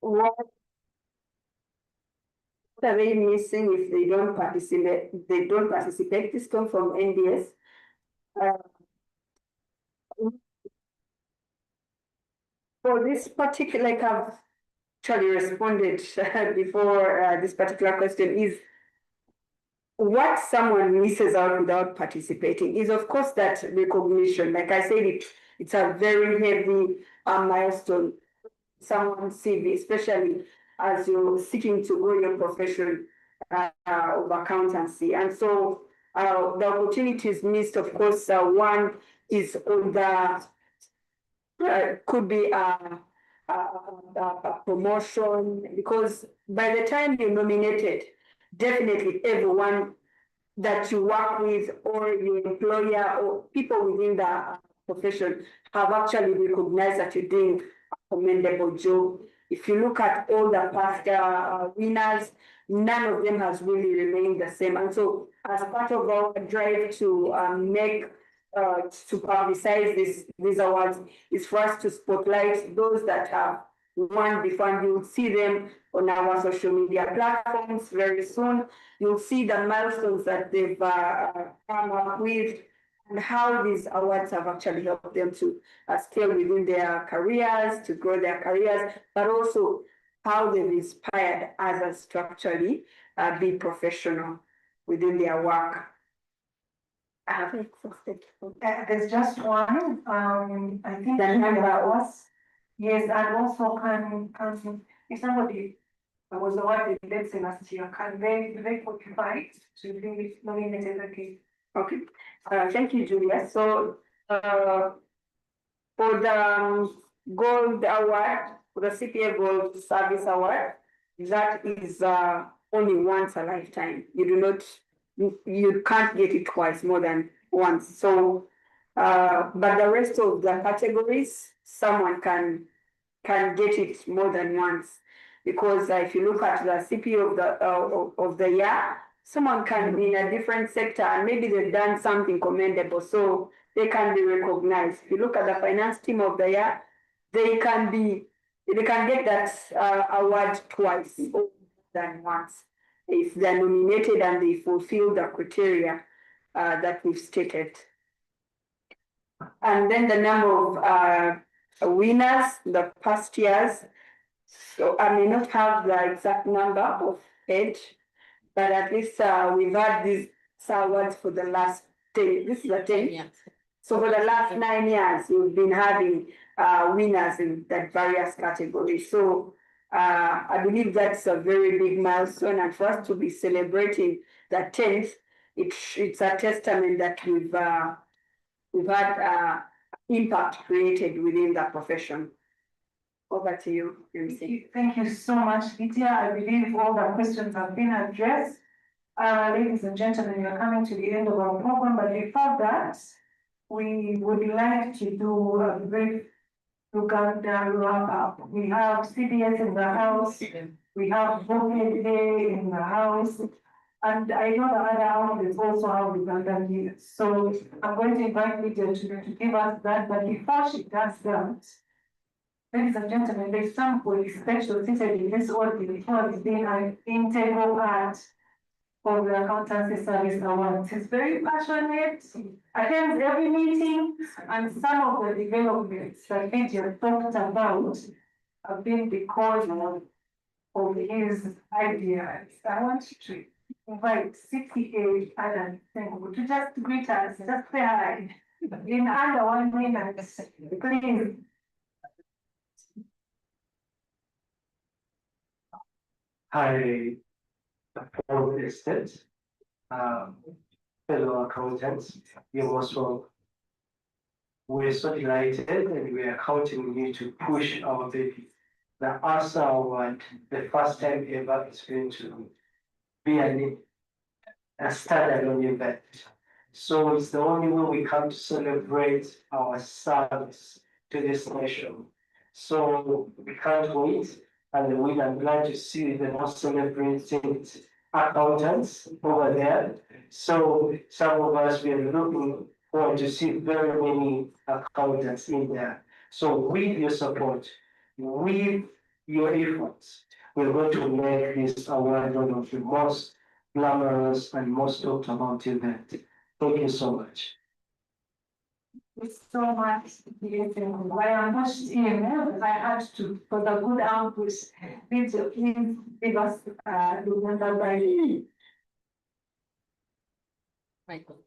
what are they missing if they don't participate? They don't participate. This comes from NDS. For this particular, like I've actually responded before this particular question, is what someone misses out without participating is, of course, that recognition. Like I said, it's a very heavy milestone. Someone's CV, especially as you're seeking to grow your profession of accountancy. And so the opportunities missed, of course, one is on the could be a promotion, because by the time you're nominated, definitely everyone that you work with or your employer or people within the profession have actually recognized that you're doing a commendable job. If you look at all the past winners, none of them has really remained the same. And so as part of our drive to to publicize these awards is for us to spotlight those that have won before, and you'll see them on our social media platforms very soon. You'll see the milestones that they've come up with and how these awards have actually helped them to scale within their careers, to grow their careers, but also how they've inspired others to actually be professional within their work. I have exhausted. There's just one, I think. The number was. Yes, and also can if somebody was awarded, let's say last year, can they qualify to be nominated again? Okay, thank you, Julia. So for the Gold Award, for the CPA Gold Service Award, that is only once a lifetime. You do not, you can't get it twice, more than once. So, but the rest of the categories, someone can get it more than once, because if you look at the CPA of the year, someone can be in a different sector and maybe they've done something commendable, so they can be recognized. If you look at the finance team of the year, they can get that award twice or than once if they're nominated and they fulfill the criteria that we've stated. And then the number of winners the past years. So I may not have the exact number of age, but at least we've had these awards for the last 10. This is a 10. Yeah. So for the last 9 years, we've been having winners in that various categories. So I believe that's a very big milestone, and for us to be celebrating the 10th, it's a testament that we've had impact created within the profession. Over to you, MC. Thank you so much, Lydia. I believe all the questions have been addressed. Ladies and gentlemen, we are coming to the end of our program, but before that, we would like to do a brief Uganda wrap up. We have CDS in the house, we have Voted Day in the house, and I know the other houses also have Ugandan news. So I'm going to invite Lydia to give us that, but before she does that, ladies and gentlemen, there's somebody special seated in this audience who has been an integral part of the Accountancy Service Awards. He's very passionate, attends every meeting, and some of the developments that Lydia talked about have been because of his ideas. I want to invite CPA Adam Sengu to just greet us, just say hi. In under 1 minute, please. Hi, for the estate, fellow accountants, you're most welcome. We're so delighted and we are counting on you to push our baby. The ASA award, the first time ever, is going to be a standalone event. So it's the only way we come to celebrate our service to this nation. So we can't wait, and we are glad to see the most celebrated accountants over there. So some of us, we are looking forward to see very many accountants in there. So with your support, with your efforts, we're going to make this award one of the most glamorous and most talked about event. Thank you so much. Thanks so much, I am pushed in, I had to, for the good outputs, please give us, the number by. Michael.